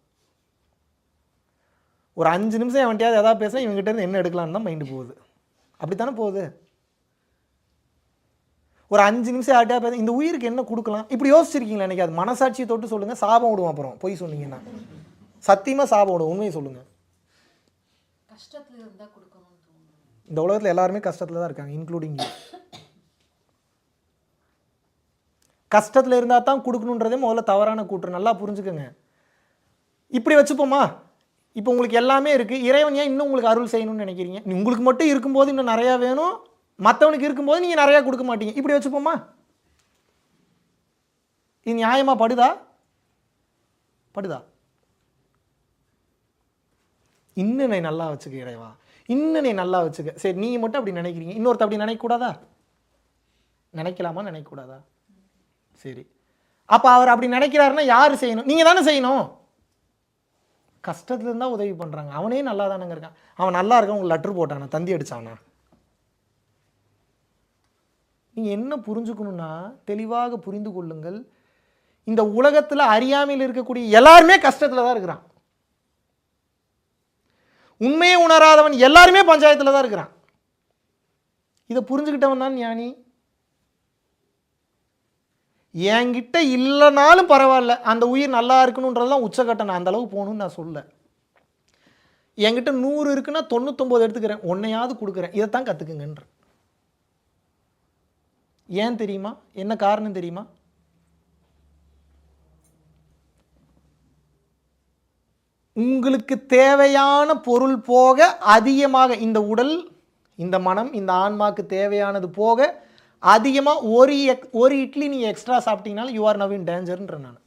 ஒரு 5 நிமிஷம் அவன்கிட்டயாவது எதாவது பேச இவங்ககிட்ட இருந்து என்ன எடுக்கலான்னு தான் மைண்டு போகுது. அப்படித்தானே போகுது. ஒரு 5 நிமிஷம் யார்கிட்டயா பேச இந்த உயிருக்கு என்ன கொடுக்கலாம் இப்படி யோசிச்சிருக்கீங்களா? எனக்கு அது மனசாட்சியை தொட்டு சொல்லுங்கள். சாபம் விடுவோம் அப்புறம் பொய் சொன்னீங்கன்னா. சத்தியமாக சாபம் விடுவோம். உண்மையை சொல்லுங்கள். இந்த உலகத்தில் எல்லாருமே கஷ்டத்தில் தான் இருக்காங்க, இன்க்ளூடிங் கஷ்டத்தில் இருந்தால் தான் கொடுக்கணுன்றதே முதல்ல தவறான கூற்று. நல்லா புரிஞ்சுக்கோங்க. இப்படி வச்சுப்போமா, இப்போ உங்களுக்கு எல்லாமே இருக்குது, இறைவன் ஏன் இன்னும் உங்களுக்கு அருள் செய்யணும்னு நினைக்கிறீங்க? உங்களுக்கு மட்டும் இருக்கும்போது இன்னும் நிறையா வேணும், மற்றவனுக்கு இருக்கும்போது நீங்கள் நிறையா கொடுக்க மாட்டீங்க. இப்படி வச்சுப்போமா? இது நியாயமாக படுதா? இன்னும் நீ நல்லா வச்சுக்க இறைவா, இன்னும் நீ நல்லா வச்சுக்க. சரி, நீங்கள் மட்டும் அப்படி நினைக்கிறீங்க, இன்னொருத்த அப்படி நினைக்கக்கூடாதா? நினைக்கலாமா, நினைக்கக்கூடாதா? சரி, அப்போ அவர் அப்படி நினைக்கிறாருன்னா யார் செய்யணும்? நீங்கள் தானே செய்யணும். கஷ்டத்துல இருந்தால் உதவி பண்ணுறாங்க, அவனே நல்லா தானேங்க இருக்கான். அவன் நல்லா இருக்கான், உங்களுக்கு லெட்ரு போட்டானா, தந்தி அடித்தானா? நீங்கள் என்ன புரிஞ்சுக்கணுன்னா தெளிவாக புரிந்து கொள்ளுங்கள். இந்த உலகத்தில் அறியாமையில் இருக்கக்கூடிய எல்லாருமே கஷ்டத்தில் தான் இருக்கிறான். உண்மையை உணராதவன் எல்லாருமே பஞ்சாயத்தில் தான் இருக்கிறான். இதை புரிஞ்சுக்கிட்டவன் தான் ஞானி. என்கிட்ட இல்லைனாலும் பரவாயில்ல, அந்த உயிர் நல்லா இருக்கணுன்றதுலாம் உச்சக்கட்டம். நான் அந்த அளவுக்கு போகணும்னு நான் சொல்ல. என்கிட்ட 100 இருக்குன்னா 99 எடுத்துக்கிறேன், ஒன்னையாவது கொடுக்குறேன். இதைத்தான் கற்றுக்குங்கன்ற. ஏன் தெரியுமா? என்ன காரணம் தெரியுமா? உங்களுக்கு தேவையான பொருள் போக அதிகமாக இந்த உடல், இந்த மனம், இந்த ஆன்மாக்கு தேவையானது போக அதிகமாக ஒரு இட்லி நீங்கள் எக்ஸ்ட்ரா சாப்பிட்டீங்கனாலும் யூ ஆர் நவ் இன் டேஞ்சர்ன்ற நான்.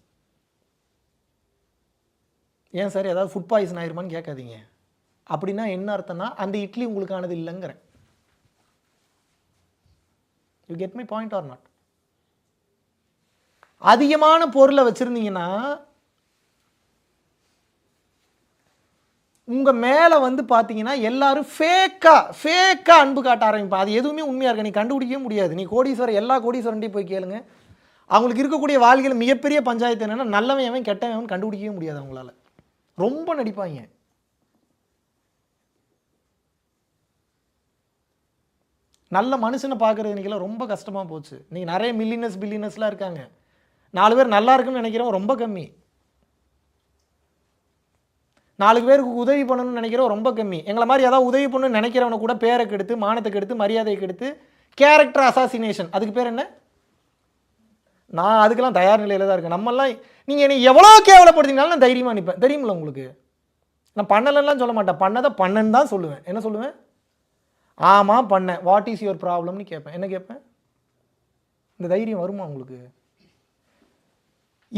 ஏன் சார் ஏதாவது ஃபுட் பாய்சன் ஆயிருமான்னு கேட்காதீங்க. அப்படின்னா என்ன அர்த்தம்னா அந்த இட்லி உங்களுக்கானது இல்லைங்கிறேன். You get my point or not? அதிகமான பொருளை வச்சுருந்தீங்கன்னா உங்கள் மேலே வந்து பார்த்தீங்கன்னா எல்லாரும் ஃபேக்காக அன்பு காட்ட ஆரம்பிப்பா. அது எதுவுமே உண்மையாக இருக்க நீ கண்டுபிடிக்கவே முடியாது. நீ கோடீஸ்வரர் எல்லா கோடீஸ்வரன்ட்டையும் போய் கேளுங்க, அவங்களுக்கு இருக்கக்கூடிய வாழ்க்கையில் மிகப்பெரிய பஞ்சாயத்து என்னென்னா நல்லவன் எவன் கெட்டவன் கண்டுபிடிக்கவே முடியாது அவங்களால. ரொம்ப நடிப்பாங்க. நல்ல மனுஷனை பார்க்குறது இன்றைக்கெல்லாம் ரொம்ப கஷ்டமாக போச்சு. நீங்கள் நிறைய பில்லியனர்ஸ்லாம் இருக்காங்க. 4 பேர் நல்லா இருக்குன்னு நினைக்கிறவங்க ரொம்ப கம்மி. 4 பேருக்கு உதவி பண்ணணும்னு நினைக்கிறவங்க ரொம்ப கம்மி. எங்களை மாதிரி ஏதாவது உதவி பண்ணணும்னு நினைக்கிறவனை கூட பேரை கெடுத்து, மானத்தை கெடுத்து, மரியாதையை கெடுத்து, கேரக்டர் அசாசினேஷன், அதுக்கு பேர் என்ன? நான் அதுக்கெல்லாம் தயார் நிலையில் தான் இருக்கேன். நம்மெல்லாம் நீங்கள் என்னை எவ்வளோ கேவலப்படுத்தினாலும் நான் தைரியமாக நிற்பேன். தெரியுமில்ல உங்களுக்கு? நான் பண்ணலைலாம் சொல்ல மாட்டேன், பண்ணதை பண்ணன்னு தான் சொல்லுவேன். என்ன சொல்லுவேன்? ஆமாம் பண்ணேன், வாட் இஸ் யுவர் ப்ராப்ளம்னு கேட்பேன். என்ன கேட்பேன்? இந்த தைரியம் வருமா உங்களுக்கு?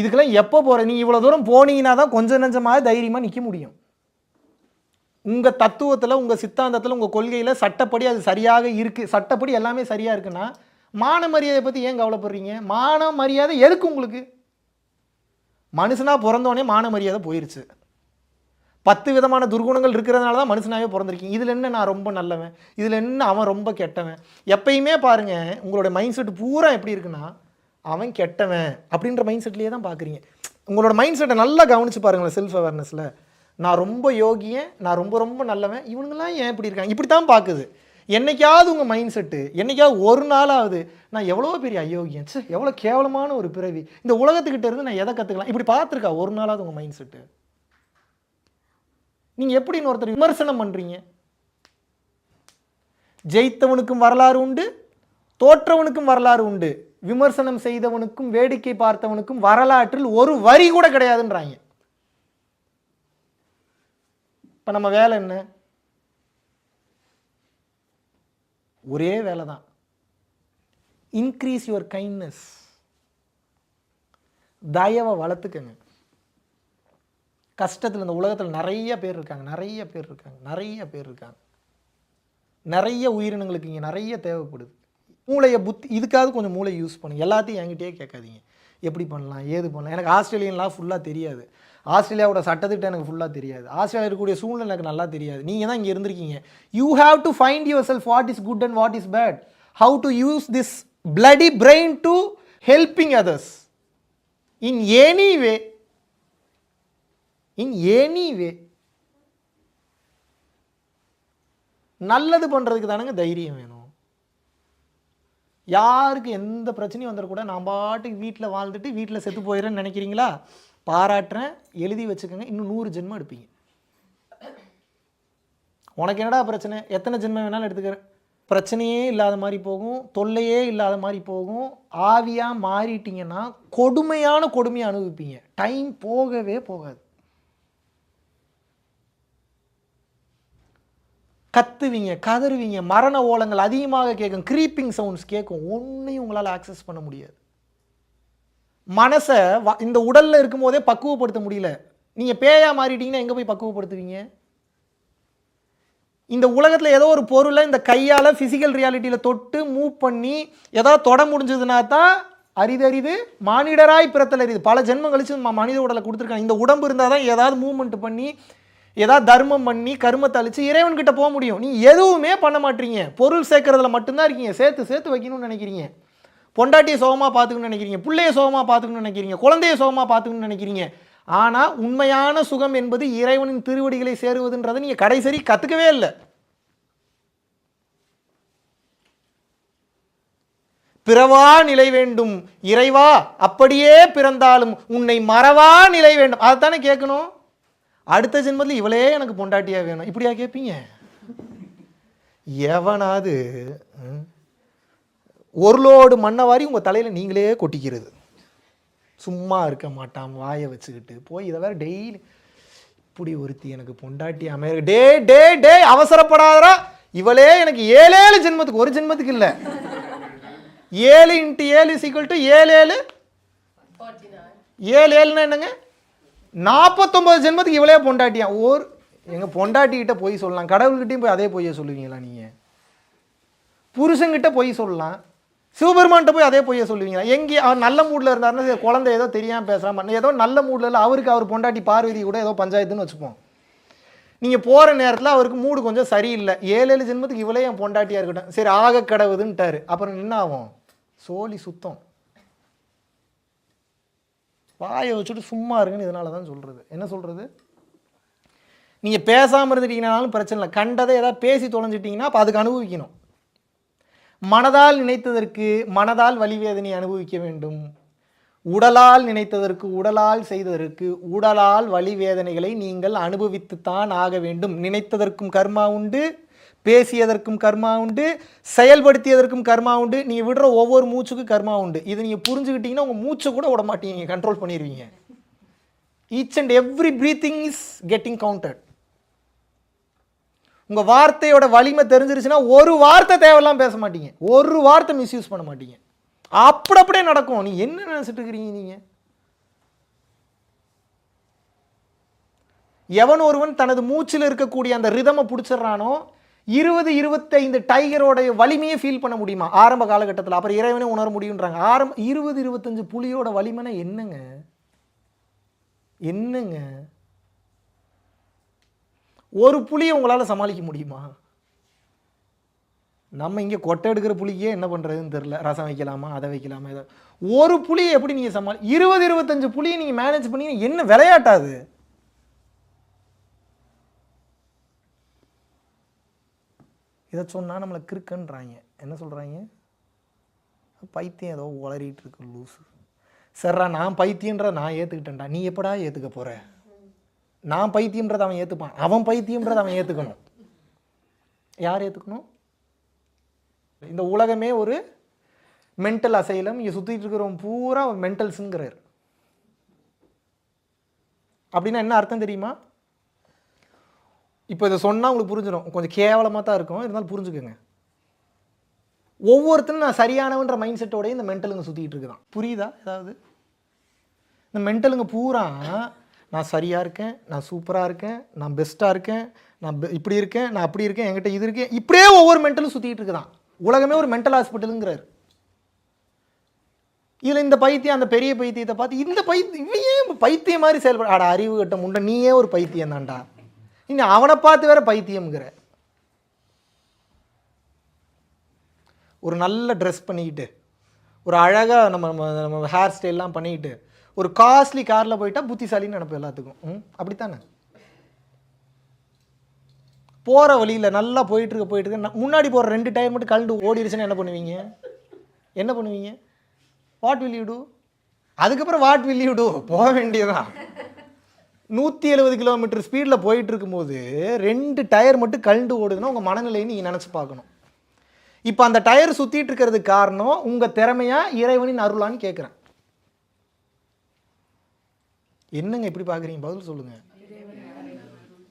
இதுக்கெல்லாம் எப்போ போகிற? நீங்கள் இவ்வளோ தூரம் போனீங்கன்னா தான் கொஞ்சம் நஞ்சமாக தைரியமாக நிற்க முடியும். உங்கள் தத்துவத்தில், உங்கள் சித்தாந்தத்தில், உங்கள் கொள்கையில் சட்டப்படி அது சரியாக இருக்குது, சட்டப்படி எல்லாமே சரியாக இருக்குன்னா மான மரியாதை பற்றி ஏன் கவலைப்படுறீங்க? மான மரியாதை எதுக்கு உங்களுக்கு? மனுஷனாக பிறந்தோடனே மான மரியாதை போயிடுச்சு. 10 விதமான துர்குணங்கள் இருக்கிறதுனால தான் மனுஷனாகவே பிறந்திருக்கீங்க. இதில் என்ன நான் ரொம்ப நல்லவன், இதில் என்ன அவன் ரொம்ப கெட்டவன்? எப்பயுமே பாருங்கள், உங்களுடைய மைண்ட் செட் பூரா எப்படி இருக்குன்னா அவன் கெட்டவன் அப்படின்ற மைண்ட் செட்லேயே தான் பார்க்குறீங்க. உங்களோட மைண்ட் செட்டை நல்லா கவனித்து பாருங்களேன். செல்ஃப் அவேர்னஸில் நான் ரொம்ப யோகியன், நான் ரொம்ப ரொம்ப நல்லவன், இவனுங்கெல்லாம் ஏன் இப்படி இருக்காங்க, இப்படி தான் பார்க்குது. என்னைக்காவது உங்கள் மைண்ட் செட்டு, என்னைக்காவது ஒரு நாளாவது நான் எவ்வளோ பெரிய அயோக்கியன், சே எவ்வளோ கேவலமான ஒரு பிறவி, இந்த உலகத்துக்கிட்ட இருந்து நான் எதை கற்றுக்கலாம், இப்படி பார்த்துருக்கா ஒரு நாளாவது உங்கள் மைண்ட் செட்டு? நீங்கள் எப்படின்னு ஒருத்தர் விமர்சனம் பண்ணுறீங்க? ஜெயித்தவனுக்கும் வரலாறு உண்டு, தோற்றவனுக்கும் வரலாறு உண்டு, விமர்சனம் செய்தவனுக்கும் வேடிக்கை பார்த்தவனுக்கும் வரலாற்றில் ஒரு வரி கூட கிடையாதுன்றாங்க. இப்போ நம்ம வேலை என்ன? ஒரே வேலை தான், இன்க்ரீஸ் யுவர் கைண்ட்னஸ். தயவை வளர்த்துக்கங்க. கஷ்டத்தில் இந்த உலகத்தில் நிறைய பேர் இருக்காங்க, நிறைய உயிரினங்களுக்கு இங்கே நிறைய தேவைப்படுது. மூளையை புத்தி இதுக்காவது கொஞ்சம் மூளை யூஸ் பண்ணுங்க. எல்லாத்தையும் என்கிட்டயே கேட்காதீங்க, எப்படி பண்ணலாம் ஏது பண்ணலாம். எனக்கு ஆஸ்திரேலியன்லாம் ஃபுல்லாக தெரியாது, ஆஸ்திரேலியாவோட சட்டத்திட்டம் எனக்கு ஃபுல்லாக தெரியாது, ஆஸ்திரேலியா இருக்கக்கூடிய சூழ்நிலை எனக்கு நல்லா தெரியாது. நீங்கள் தான் இங்கே இருந்திருக்கீங்க. You have to find yourself what is good and what is bad, how to use this bloody brain to helping others in any way. நல்லது பண்ணுறதுக்கு தானங்க தைரியம் வேணும். யாருக்கு எந்த பிரச்சனையும் வந்துடக்கூட நான் பாட்டுக்கு வீட்டில் வாழ்ந்துட்டு வீட்டில் செத்து போயிடுறேன்னு நினைக்கிறீங்களா? பாராட்டுறேன், எழுதி வச்சுக்கோங்க, இன்னும் 100 ஜென்மம் எடுப்பீங்க. உனக்கு என்னடா பிரச்சனை, எத்தனை ஜென்மம் வேணாலும் எடுத்துக்கிற, பிரச்சனையே இல்லாத மாதிரி போகும், தொல்லையே இல்லாத மாதிரி போகும். ஆவியாக மாறிட்டீங்கன்னா கொடுமையாக அனுபவிப்பீங்க. டைம் போகவே போகாது. கத்துவீங்க, கதறுவீங்க, மரண ஓலங்கள் அதிகமாக கேட்கும், க்ரீப்பிங் சவுண்ட்ஸ் கேட்கும். ஒன்றையும் உங்களால் ஆக்சஸ் பண்ண முடியாது. மனசை இந்த உடலில் இருக்கும் போதே பக்குவப்படுத்த முடியல. நீங்கள் பேயா மாறிட்டீங்கன்னா எங்கே போய் பக்குவப்படுத்துவீங்க? இந்த உலகத்தில் ஏதோ ஒரு பொருளை இந்த கையால் ஃபிசிக்கல் ரியாலிட்டியில் தொட்டு மூவ் பண்ணி ஏதாவது தொட முடிஞ்சதுன்னா தான் அரிது மானிடராய் பிறத்தல் அரிது. பல ஜென்மம் கழிச்சு மனித உடலை கொடுத்துருக்காங்க. இந்த உடம்பு இருந்தால் தான் ஏதாவது மூவ்மெண்ட் பண்ணி ஏதாவது தர்மம் பண்ணி கர்மத்தை அழிச்சு இறைவன்கிட்ட போக முடியும். நீ எதுவுமே பண்ண மாட்டீங்க, பொருள் சேர்க்கறதுல மட்டும்தான் இருக்கீங்க. சேர்த்து வைக்கணும்னு நினைக்கிறீங்க, பொண்டாட்டியை சோகமாக பார்த்துக்கணும்னு நினைக்கிறீங்க, பிள்ளையை சோகமாக பார்த்துக்கணும்னு நினைக்கிறீங்க, குழந்தையை சோகமாக பார்த்துக்கணும்னு நினைக்கிறீங்க. ஆனால் உண்மையான சுகம் என்பது இறைவனின் திருவடிகளை சேருவதுன்றதை நீங்கள் கடைசரி கற்றுக்கவே இல்லை. பிறவா நிலை வேண்டும் இறைவா, அப்படியே பிறந்தாலும் உன்னை மறவா நிலை வேண்டும், அதைத்தானே கேட்கணும். அடுத்த ஜென்மத்தில் இவளே எனக்கு பொண்டாட்டியாக வேணும், இப்படியா கேட்பீங்க? எவனாவது ஒரு லோடு மண்ணை வாரி உங்கள் தலையில் நீங்களே கொட்டிக்கிறது, சும்மா இருக்க மாட்டான் வாயை வச்சுக்கிட்டு போய் இதை வேறு டெய்லி இப்படி ஒருத்தி எனக்கு பொண்டாட்டி அமைய. டே அவசரப்படாதரா, இவளே எனக்கு 7 ஜென்மத்துக்கு, ஒரு ஜென்மத்துக்கு இல்லை, 7 × 7 = 7 7 என்னங்க, 49 ஜென்மத்துக்கு இவளே பொண்டாட்டியா. எங்கள் பொண்டாட்டிக்கிட்ட போய் சொல்லலாம், கடவுள்கிட்டையும் போய் அதே பொய்யை சொல்லுவீங்களா? நீங்கள் புருஷங்கிட்ட போய் சொல்லலாம், சிவபெருமான்கிட்ட போய் அதே பொய்யை சொல்லுவீங்களா? எங்கே அவர் நல்ல மூடில் இருந்தாருன்னா குழந்தை ஏதோ தெரியாமல் பேசுகிறான், ஏதோ நல்ல மூடில் இல்லை, அவருக்கு அவர் பொண்டாட்டி பார்வதி கூட ஏதோ பஞ்சாயத்துன்னு வச்சுப்போம். நீங்கள் போகிற நேரத்தில் அவருக்கு மூடு கொஞ்சம் சரியில்லை, 7 ஜென்மத்துக்கு இவளே என் பொண்டாட்டியாக இருக்கட்டும், சரி ஆக கடவுதுன்ட்டாரு, அப்புறம் என்ன ஆகும்? சோழி சுத்தம். வாயை வச்சுட்டு சும்மா இருக்குன்னு இதனால தான் சொல்கிறது. என்ன சொல்கிறது? நீங்கள் பேசாமல் இருந்துட்டீங்கனாலும் பிரச்சனை இல்லை, கண்டதை ஏதாவது பேசி தொலைஞ்சிட்டிங்கன்னா அப்போ அதுக்கு அனுபவிக்கணும். மனதால் நினைத்ததற்கு மனதால் வலிவேதனை அனுபவிக்க வேண்டும், உடலால் நினைத்ததற்கு உடலால் செய்ததற்கு உடலால் வலிவேதனைகளை நீங்கள் அனுபவித்துத்தான் ஆக வேண்டும். நினைத்ததற்கும் கர்மா உண்டு, பேசியதற்கும் கர்மா உண்டு, செயல்படுத்தியதற்கும் கர்மா உண்டு, நீங்கள் விடுற ஒவ்வொரு மூச்சுக்கும் கர்மா உண்டு. இது நீங்கள் புரிஞ்சுக்கிட்டீங்கன்னா உங்கள் மூச்சை கூட விட மாட்டீங்க, கண்ட்ரோல் பண்ணிடுவீங்க. Each and every breathing is getting counted. உங்கள் வார்த்தையோட வலிமை தெரிஞ்சிருச்சுன்னா ஒரு வார்த்தை தேவையெல்லாம் பேச மாட்டீங்க, ஒரு வார்த்தை மிஸ்யூஸ் பண்ண மாட்டீங்க. அப்படியே நடக்கும். நீ என்ன நினைச்சிட்டு இருக்கிறீங்க? நீங்கள் எவன் ஒருவன் தனது மூச்சில் இருக்கக்கூடிய அந்த ரிதமை பிடிச்சிடறானோ 20-25 டைகரோடைய வலிமையை ஃபீல் பண்ண முடியுமா ஆரம்ப காலகட்டத்தில்? அப்புறம் இறைவனே உணர முடியுன்றாங்க. 20-25 புலியோட வலிமைனா என்னங்க? ஒரு புலியை உங்களால் சமாளிக்க முடியுமா? நம்ம இங்கே கொட்டை எடுக்கிற புலிக்கே என்ன பண்ணுறதுன்னு தெரில, ரசம் வைக்கலாமா அதை வைக்கலாமா இதை. ஒரு புலியை எப்படி நீங்கள் 20-25 புலியை நீங்கள் மேனேஜ் பண்ணி என்ன விளையாட்டாது? இதை சொன்னால் நம்மளை கிறுக்குன்றாங்க. என்ன சொல்கிறாங்க? பைத்தியம் ஏதோ உளறிட்டு இருக்கு லூஸு. சரிடா, நான் பைத்தியன்றதை நான் ஏற்றுக்கிட்டேன்டா, நீ எப்படா ஏற்றுக்க போகிற? நான் பைத்தியன்றதை அவன் ஏற்றுப்பான், அவன் பைத்தியன்றதை அவன் ஏற்றுக்கணும். யார் ஏற்றுக்கணும்? இந்த உலகமே ஒரு மென்டல் அசைலம். இங்கே சுற்றிட்டு இருக்கிறவன் பூரா மென்டல்ஸுங்கிறார். அப்படின்னா என்ன அர்த்தம் தெரியுமா? இப்போ இதை சொன்னால் உங்களுக்கு புரிஞ்சிடும், கொஞ்சம் கேவலமாக தான் இருக்கும், இருந்தாலும் புரிஞ்சுக்கோங்க. ஒவ்வொருத்தரும் நான் சரியானவன்ற மைண்ட் செட்டோடய இந்த மென்டலுங்க சுற்றிக்கிட்டு இருக்குதான். புரியுதா? ஏதாவது இந்த மென்டலுங்க பூரா நான் சரியாக இருக்கேன், நான் சூப்பராக இருக்கேன், நான் பெஸ்ட்டாக இருக்கேன், நான் இப்படி இருக்கேன், நான் அப்படி இருக்கேன், என்கிட்ட இது இருக்கேன், இப்படியே ஒவ்வொரு மென்டலும் சுற்றிக்கிட்டு இருக்குதான். உலகமே ஒரு மென்டல் ஹாஸ்பிட்டலுங்கிறார். இதில் இந்த பைத்தியம் அந்த பெரிய பைத்தியத்தை பார்த்து இந்த இவன் பைத்தியம் மாதிரி செயல்பட, ஆடா அறிவு கட்ட முண்டை, நீயே ஒரு பைத்தியம் தான்டா, இன்னும் அவனை பார்த்து வேற பைத்தியம்ங்கிற. ஒரு நல்ல ட்ரெஸ் பண்ணிக்கிட்டு, ஒரு அழகாக நம்ம ஹேர் ஸ்டைல்லாம் பண்ணிக்கிட்டு, ஒரு காஸ்ட்லி காரில் போயிட்டா புத்திசாலின்னு நினைப்போம் எல்லாத்துக்கும். அப்படித்தானே? போகிற வழியில் நல்லா போயிட்டுருக்கு, முன்னாடி போகிற 2 டயர் மட்டும் கழண்டு ஓடிடுச்சுன்னா என்ன பண்ணுவீங்க? என்ன பண்ணுவீங்க? What will you do? அதுக்கப்புறம் வாட் வில் யூ டூ? போக வேண்டியதான். 170 கிலோமீட்டர் ஸ்பீடில் போயிட்டு இருக்கும்போது 2 டயர் மட்டும் கழண்டு ஓடுதுன்னா உங்கள் மனநிலையை நீங்கள் நினச்சி பார்க்கணும். இப்போ அந்த டயர் சுற்றிட்டு இருக்கிறதுக்கு காரணம் உங்கள் திறமையா இறைவனின் அருளான்னு கேட்குறேன். என்னங்க இப்படி பார்க்குறீங்க? பதில் சொல்லுங்கள்.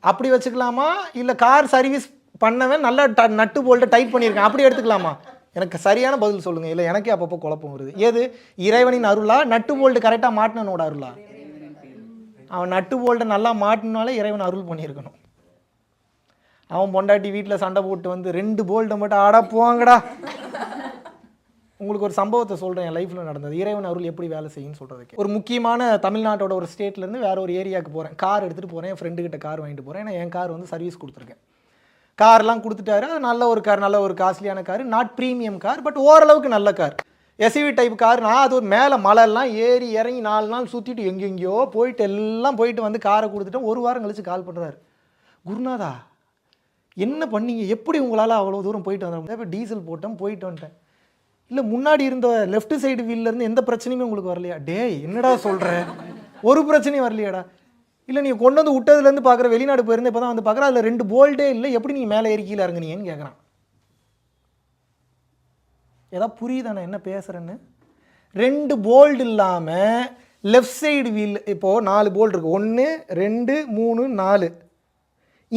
அப்படி வச்சுக்கலாமா? இல்லை கார் சர்வீஸ் பண்ணவன் நல்லா நட்டு போல்ட்டை டைட் பண்ணியிருக்கேன், அப்படி எடுத்துக்கலாமா? எனக்கு சரியான பதில் சொல்லுங்கள். இல்லை எனக்கே அப்பப்போ குழப்பம் வருது. ஏது இறைவனின் அருளா, நட்டு போல்ட்டு கரெக்டாக மாட்டினனோட அருளா? அவன் நட்டு போல்ட்டை நல்லா மாட்டினாலே இறைவன் அருள் பண்ணியிருக்கணும். அவன் பொண்டாட்டி வீட்டில் சண்டை போட்டு வந்து 2 போல்ட்டை மட்டும் ஆடா போவாங்கடா. உங்களுக்கு ஒரு சம்பவத்தை சொல்கிறேன், என் லைஃப்பில் நடந்தது. இறைவன் அருள் எப்படி வேலை செய்யுன்னு சொல்கிறதுக்கு. ஒரு முக்கியமான தமிழ்நாட்டோட ஒரு ஸ்டேட்லேருந்து வேறு ஒரு ஏரியாவுக்கு போகிறேன். கார் எடுத்துகிட்டு போகிறேன், என் ஃப்ரெண்டுக்கிட்ட கார் வாங்கிட்டு போகிறேன். ஏன்னா என் கார் வந்து சர்வீஸ் கொடுத்துருக்கேன். கார்லாம் கொடுத்துட்டாரு. அது நல்ல ஒரு கார், நல்ல ஒரு காஸ்ட்லியான car, not premium car, but ஓரளவுக்கு நல்ல கார், எஸ்யூவி டைப் கார். நான் அது ஒரு மேலே மலையெல்லாம் ஏறி இறங்கி 4 நாள் சுற்றிட்டு எங்கெங்கேயோ போயிட்டு எல்லாம் போயிட்டு வந்து காரை கொடுத்துட்டேன். 1 வாரம் கழிச்சு கால் பண்ணுறாரு, குருநாதா என்ன பண்ணீங்க, எப்படி உங்களால் அவ்வளோ தூரம் போயிட்டு வந்தேன்? இப்போ டீசல் போட்டேன், போயிட்டு வந்துட்டேன். இல்லை முன்னாடி இருந்த லெஃப்ட் சைடு வீல்லேருந்து எந்த பிரச்சனையுமே உங்களுக்கு வரலையா? டேய் என்னடா சொல்கிறேன், ஒரு பிரச்சனையும் வரலையாடா? இல்லை நீங்கள் கொண்டு வந்து விட்டதுலேருந்து பார்க்குற, வெளிநாடு போயிருந்தேன், இப்போ தான் வந்து பார்க்குறேன், அதில் 2 போல்ட்டே இல்லை, எப்படி நீங்கள் மேலே ஏறி கீழே இறங்குனீங்கன்னு கேட்குறான். ஏதாவது புரியுதா நான் என்ன பேசுகிறேன்னு? 2 போல்ட் இல்லாமல் லெஃப்ட் சைடு வீல், இப்போது 4 போல்ட் இருக்குது, 1 2 3 4,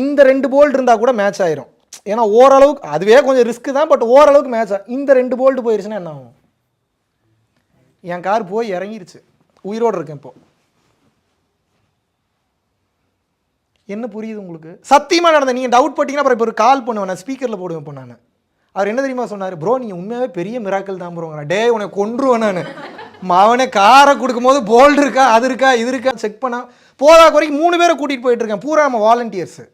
இந்த 2 போல்ட் இருந்தால் கூட மேட்ச் ஆயிரும். ஏன்னா ஓரளவுக்கு அதுவே கொஞ்சம் ரிஸ்க்கு தான், பட் ஓரளவுக்கு மேட்ச் ஆகும். இந்த 2 போல்ட் போயிடுச்சுன்னா என்ன ஆகும்? என் கார் போய் இறங்கிருச்சு, உயிரோடு இருக்கேன் இப்போ. என்ன புரியுது உங்களுக்கு? சத்தியமாக நடந்த. நீங்கள் டவுட் பட்டிங்கன்னா அப்புறம் இப்போ ஒரு கால் பண்ணுவேன், நான் ஸ்பீக்கரில் போடுவேன். இப்போ நான் அவர் என்ன தெரியுமா சொன்னார்? ப்ரோ நீங்கள் உண்மையாகவே பெரிய மிராக்கள் தான் ப்ரோ. டே உன்னை கொன்றுவேன் நான். அவனை காரை கொடுக்கும்போது போல்டு இருக்கா, அது இருக்கா, இது இருக்கா செக் பண்ண போதா குறைக்கு 3 பேரை கூட்டிகிட்டு போயிட்டுருக்கேன். பூரா நம்ம வாலண்டியர்ஸு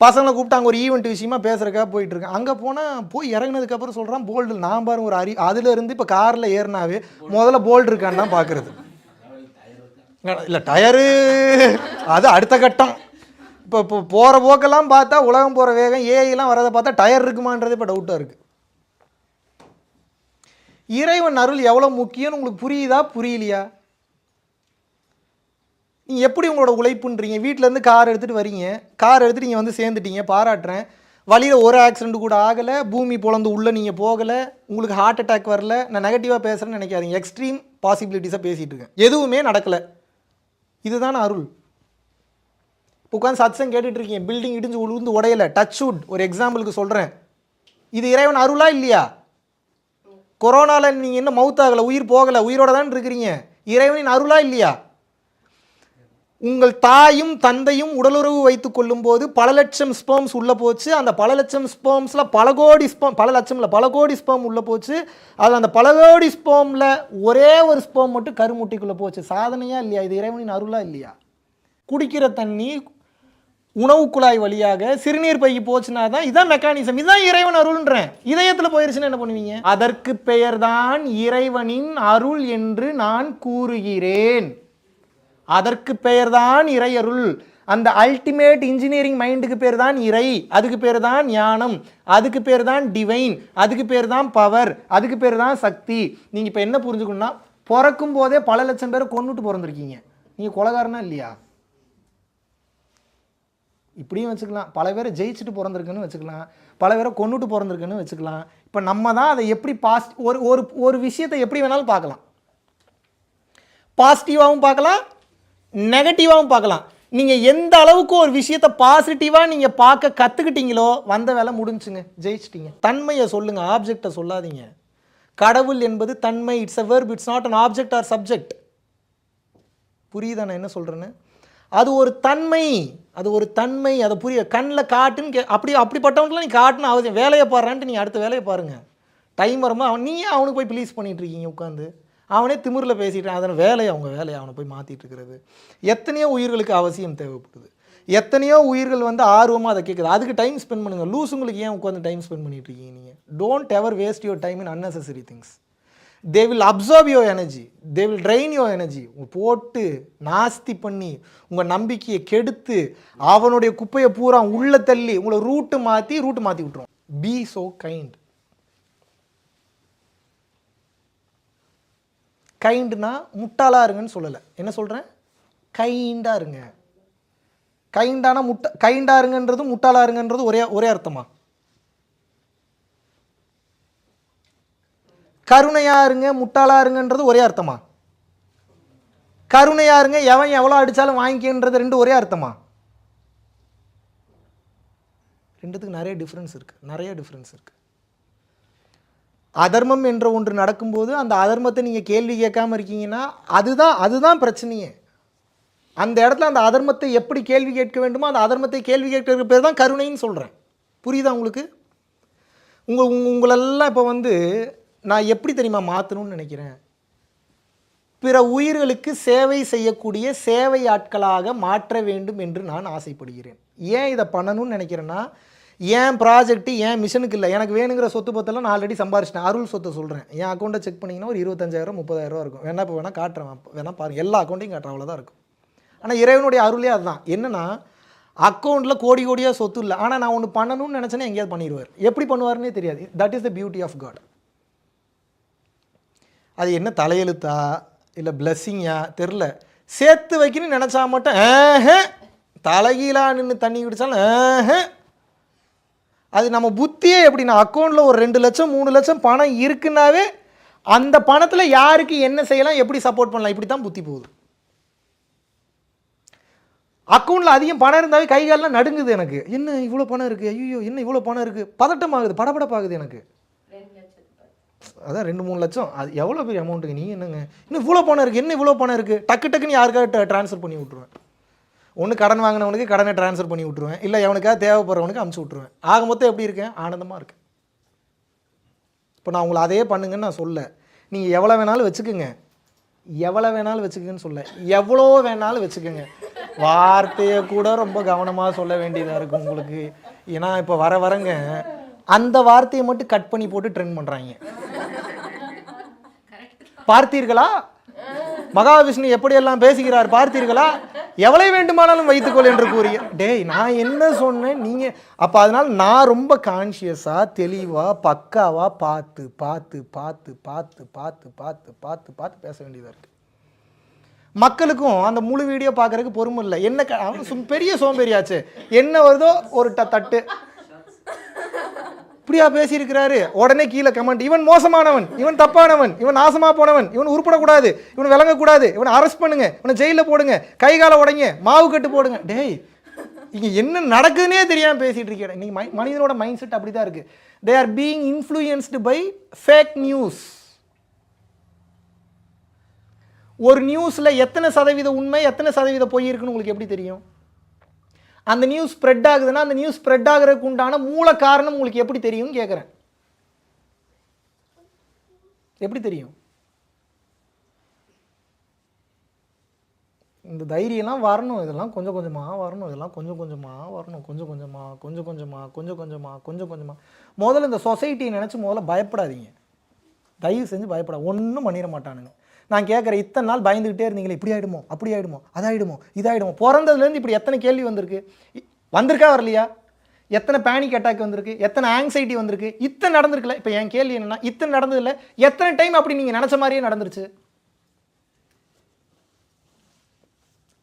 பசங்களை கூப்பிட்டு அங்கே ஒரு ஈவெண்ட் விஷயமா பேசுகிறக்கா போயிட்டுருக்கேன். அங்கே போனால் போய் இறங்கினதுக்கப்புறம் சொல்கிறான் போல்டு. நான் பாருங்க ஒரு அதிலேருந்து இப்போ காரில் ஏறினாவே முதல்ல போல்டு இருக்கான்னு தான் பார்க்குறது. இல்லை டயரு அது அடுத்த கட்டம். இப்போ போகிற போக்கெல்லாம் பார்த்தா, உலகம் போகிற வேகம் ஏஐலாம் வரதை பார்த்தா டயர் இருக்குமான்றது இப்போ டவுட்டாக இருக்குது. இறைவன் அருள் எவ்வளோ முக்கியம்னு உங்களுக்கு புரியுதா புரியலையா? நீங்கள் எப்படி உங்களோட உழைப்புன்றீங்க? வீட்டிலேருந்து கார் எடுத்துகிட்டு வரீங்க, கார் எடுத்துகிட்டு நீங்கள் வந்து சேர்ந்துட்டீங்க, பாராட்டுறேன். வழியில் ஒரு ஆக்சிடென்ட் கூட ஆகலை, பூமி பொழந்து உள்ளே நீங்கள் போகலை, உங்களுக்கு ஹார்ட் அட்டாக் வரல. நான் நெகட்டிவாக பேசுகிறேன்னு நினைக்காதீங்க, எக்ஸ்ட்ரீம் பாசிபிலிட்டிஸாக பேசிகிட்டு இருக்கேன். எதுவுமே நடக்கலை. இதுதானே அருள். உட்காந்து சத்சங்கம் கேட்டுட்ருக்கீங்க, பில்டிங் இடிஞ்சு உழுந்து உடையலை, டச் வுட், ஒரு எக்ஸாம்பிளுக்கு சொல்கிறேன். இது இறைவன் அருளா இல்லையா? கொரோனாவில் நீங்கள் இன்னும் மவுத் ஆகலை, உயிர் போகலை, உயிரோடு தான் இருக்கிறீங்க. இறைவனின் அருளா இல்லையா? உங்கள் தாயும் தந்தையும் உடலுறவு வைத்து கொள்ளும் போது பல லட்சம் ஸ்பெர்ம்ஸ் உள்ளே போச்சு. அந்த பல லட்சம் ஸ்பெர்ம்ஸில் பல கோடி ஸ்பெர்ம் உள்ளே போச்சு. அது அந்த பல கோடி ஸ்பெர்மில் ஒரே ஒரு ஸ்பெர்ம் மட்டும் கருமுட்டிக்குள்ளே போச்சு. சாதனையா இல்லையா? இது இறைவனின் அருளா இல்லையா? குடிக்கிற தண்ணி உணவு குழாய் வழியாக சிறுநீர் பைக்கு போச்சுன்னா தான் இதான் மெக்கானிசம். இதுதான் இறைவன் அருள்ன்றேன். இதயத்தில் போயிருச்சுன்னா என்ன பண்ணுவீங்க? அதற்கு பெயர்தான் இறைவனின் அருள் என்று நான் கூறுகிறேன். அதற்கு பெயர்தான் இறையருள். அந்த அல்டிமேட் இன்ஜினியரிங் மைண்டுக்கு பேர் தான் இறை, அதுக்கு பேர் தான் ஞானம், அதுக்கு பேர் தான் டிவைன், அதுக்கு பேர் தான் பவர், அதுக்கு பேர் தான் சக்தி. நீங்கள் இப்போ என்ன புரிஞ்சுக்கணும்னா, பிறக்கும் போதே பல லட்சம் பேரை கொன்னுட்டு பிறந்திருக்கீங்க. நீங்கள் கொலைகாரனா இல்லையா? இப்படியும் வச்சுக்கலாம். பல பேரை ஜெயிச்சுட்டு பிறந்திருக்குன்னு வச்சுக்கலாம், பல பேரை கொன்னுட்டு பிறந்திருக்குன்னு வச்சுக்கலாம். இப்போ நம்ம தான் அதை எப்படி ஒரு விஷயத்தை எப்படி வேணாலும் பார்க்கலாம். பாசிட்டிவாகவும் பார்க்கலாம், நெகட்டிவாகவும் பார்க்கலாம். நீங்கள் எந்த அளவுக்கு ஒரு விஷயத்தை பாசிட்டிவாக நீங்கள் பார்க்க கற்றுக்கிட்டீங்களோ வந்த வேலை முடிஞ்சுங்க, ஜெயிச்சிட்டீங்க. தன்மையை சொல்லுங்கள், ஆப்ஜெக்டை சொல்லாதீங்க. கடவுள் என்பது தன்மை, it's a verb, it's not an object R subject. புரியுதா நான் என்ன சொல்கிறேன்னு? அது ஒரு தன்மை, அது ஒரு தன்மை, அதை புரிய கண்ணில் காட்டுன்னு அப்படிப்பட்டவங்களாம் நீ காட்டுன்னு அவசியம். வேலையை பாடுறான்ட்டு நீங்கள் அடுத்த வேலையை பாருங்கள். டைம் வரும்போது நீயே அவனுக்கு போய் ப்ளீஸ் பண்ணிகிட்டு இருக்கீங்க உட்காந்து. அவனே திமிரில் பேசிட்டான், அதன் வேலையை அவங்க வேலையை அவனை போய் மாற்றிட்டு இருக்கிறது. எத்தனையோ உயிர்களுக்கு அவசியம் தேவைப்படுது, எத்தனையோ உயிர்கள் ஆர்வமாக அதை கேட்குது. அதுக்கு டைம் ஸ்பெண்ட் பண்ணுங்கள். லூஸுங்களுக்கு ஏன் உட்காந்து டைம் ஸ்பெண்ட் பண்ணிட்டு இருக்கீங்க நீங்கள்? Don't ever waste your time in unnecessary things. They will observe your energy, they will train your energy. போட்டு நாஸ்தி பண்ணி உங்கள் நம்பிக்கையை கெடுத்து அவனுடைய குப்பையை பூரா உள்ள தள்ளி உங்களை ரூட்டு மாற்றி விட்டுருவோம். Be so kind. கைண்டுனா முட்டாளாக இருங்கன்னு சொல்லலை, என்ன சொல்கிறேன்? கைண்டாக இருங்க. கைண்டாக இருங்கன்றது முட்டாளாக இருங்கன்றது ஒரே அர்த்தமா? கருணையாக இருங்க முட்டாளாக இருங்கன்றது ஒரே அர்த்தமா? கருணையாக இருங்க எவன் எவ்வளோ அடித்தாலும் வாங்கிக்கின்றது ரெண்டு ஒரே அர்த்தமா? ரெண்டுத்துக்கு நிறைய டிஃப்ரென்ஸ் இருக்குது. அதர்மம் என்ற ஒன்று நடக்கும்போது அந்த அதர்மத்தை நீங்கள் கேள்வி கேட்காமல் இருக்கீங்கன்னா அதுதான் பிரச்சனையே. அந்த இடத்துல அந்த அதர்மத்தை எப்படி கேள்வி கேட்க வேண்டுமோ அந்த அதர்மத்தை கேள்வி கேட்கிற பேர் தான் கருணைன்னு சொல்கிறேன். புரியுதா உங்களுக்கு? உங்களெல்லாம் இப்போ நான் எப்படி தெரியுமா மாற்றணும்னு நினைக்கிறேன்? பிற உயிர்களுக்கு சேவை செய்யக்கூடிய சேவை ஆட்களாக மாற்ற வேண்டும் என்று நான் ஆசைப்படுகிறேன். ஏன் இதை பண்ணணும்னு நினைக்கிறேன்னா, ஏன் ப்ராஜெக்ட்டு ஏன் மிஷனுக்கு இல்லை, எனக்கு வேணுங்கிற சொத்து பத்தெல்லாம் நான் ஆல்ரெடி சம்பாரிச்சிட்டேன். அருள் சொத்தை சொல்கிறேன். என் அக்கௌண்ட்டை செக் பண்ணிங்கன்னா ஒரு 25,000 30,000 இருக்கும். வேணால் காட்டுறேன், வேணால் பாருங்கள். எல்லா அக்கௌண்ட்டையும் காட்டுறேன், அவ்வளோதான் இருக்கும். ஆனால் இறைவனுடைய அருளே அதுதான். என்னென்னா, அக்கௌண்ட்டில் கோடியாக சொத்து இல்லை, ஆனால் நான் ஒன்று பண்ணணும்னு நினச்சேன்னா எங்கேயாவது பண்ணிடுவார். எப்படி பண்ணுவார்னே தெரியாது. That is the beauty of God. அது என்ன தலையெழுத்தா இல்லை பிளஸ்ஸிங்கா தெரில, சேர்த்து வைக்கணும்னு நினச்சா மட்டும் தலைகீழாக நின்று தண்ணி குடித்தாலும் அது நம்ம புத்தியே எப்படின்னா, அக்கௌண்ட்டில் ஒரு 2 லட்சம் 3 லட்சம் பணம் இருக்குன்னாவே அந்த பணத்தில் யாருக்கு என்ன செய்யலாம், எப்படி சப்போர்ட் பண்ணலாம், இப்படி தான் புத்தி போகுது. அக்கௌண்ட்டில் அதிகம் பணம் இருந்தாவே கைகாலெலாம் நடுங்குது எனக்கு. என்ன இவ்வளோ பணம் இருக்குது, ஐயோ என்ன இவ்வளோ பணம் இருக்குது, பதட்டமாகுது, படபடப்பாகுது எனக்கு. அதான் 2-3 லட்சம், அது எவ்வளோ பெரிய அமௌண்ட்டுங்க. நீங்கள் என்னங்க இன்னும் இவ்வளோ பணம் இருக்குது, என்ன இவ்வளோ பணம் இருக்குது, டக்குன்னு யாருக்காக ட்ரான்ஸ்ஃபர் பண்ணி விட்ருவேன். ஒன்று கடன் வாங்கினவனுக்கு கடனை ட்ரான்ஸ்ஃபர் பண்ணி விட்ருவேன், இல்லை எவனுக்காக தேவைப்படுறவனுக்கு அமுச்சு விட்ருவேன். ஆக மொத்தம் எப்படி இருக்கேன்? ஆனந்தமாக இருக்கேன். இப்போ நான் உங்களை அதே பண்ணுங்கன்னு நான் சொல்ல, நீங்கள் எவ்வளோ வேணாலும் வச்சுக்கோங்க, சொல்ல எவ்வளோ வேணாலும் வச்சுக்கோங்க. வார்த்தையை கூட ரொம்ப கவனமாக சொல்ல வேண்டியதாக இருக்குது உங்களுக்கு. ஏன்னா இப்போ வரங்க அந்த வார்த்தையை மட்டும் கட் பண்ணி போட்டு ட்ரெண்ட் பண்ணுறாங்க. பார்த்தீர்களா மகாவிஷ்ணு எப்படியெல்லாம் பேசுகிறார், பார்த்தீர்களா? எவ்வளவு வேண்டுமானாலும் வைத்துக்கொள் என்று கூறிய. டேய், நான் என்ன சொன்னேன் நீங்கள்? அப்போ அதனால் நான் ரொம்ப கான்ஷியஸாக தெளிவாக பக்காவாக பார்த்து பார்த்து பார்த்து பார்த்து பார்த்து பார்த்து பார்த்து பார்த்து பேச வேண்டியதாக இருக்குது. மக்களுக்கும் அந்த முழு வீடியோ பார்க்குறதுக்கு பொறுமை இல்லை. என்ன அவன் பெரிய சோம்பேறியாச்சு, என்ன வருதோ ஒரு தட்டு இப்படியா பேசியிருக்கிறாரு, உடனே கீழே கமெண்ட், இவன் மோசமானவன், இவன் தப்பானவன், இவன் நாசமாக போனவன், இவன் உருப்படக்கூடாது, இவன் விளங்கக்கூடாது, இவனை அரெஸ்ட் பண்ணுங்க, இவனை ஜெயிலில் போடுங்க, கை காலை உடைங்க, மாவு கட்டு போடுங்க. டேய், இங்கே என்ன நடக்குதுன்னே தெரியாமல் பேசிகிட்டு இருக்கேன். இன்னைக்கு மனிதனோட மைண்ட் செட் அப்படி தான் இருக்குது. They are being influenced by fake news. ஒரு நியூஸில் எத்தனை சதவீத உண்மை எத்தனை சதவீத பொய் இருக்குன்னு உங்களுக்கு எப்படி தெரியும்? அந்த நியூஸ் ஸ்ப்ரெட் ஆகுதுன்னா அந்த நியூஸ் ஸ்ப்ரெட் ஆகிறதுக்கு உண்டான மூல காரணம் உங்களுக்கு எப்படி தெரியும்னு கேட்குறேன். எப்படி தெரியும்? இந்த தைரியம்லாம் வரணும். இதெல்லாம் கொஞ்சம் கொஞ்சமாக வரணும். இதெல்லாம் கொஞ்சம் கொஞ்சமாக வரணும். கொஞ்சம் கொஞ்சமாக முதல்ல இந்த சொசைட்டியை நினச்சி முதல்ல பயப்படாதீங்க. தயவு செஞ்சு பயப்படாது. ஒன்றும் பண்ணிட மாட்டானுங்க. நான் கேட்குறேன், இத்தனை நாள் பயந்துக்கிட்டே இருந்தீங்களே, இப்படி ஆகிடுமோ, அப்படி ஆகிடுமோ, அதாயிடுமோ, இதாகிடுமோ, பிறந்ததுலேருந்து இப்படி எத்தனை கேள்வி வந்திருக்கு, வந்திருக்கா வரலையா? எத்தனை பேனிக் அட்டாக் வந்திருக்கு, எத்தனை ஆங்ஸைட்டி வந்திருக்கு, இத்தனை நடந்திருக்குல்ல. இப்போ என் கேள்வி என்னென்னா, இத்தனை நடந்ததில்ல, எத்தனை டைம் அப்படி நீங்கள் நினச்ச மாதிரியே நடந்துருச்சு?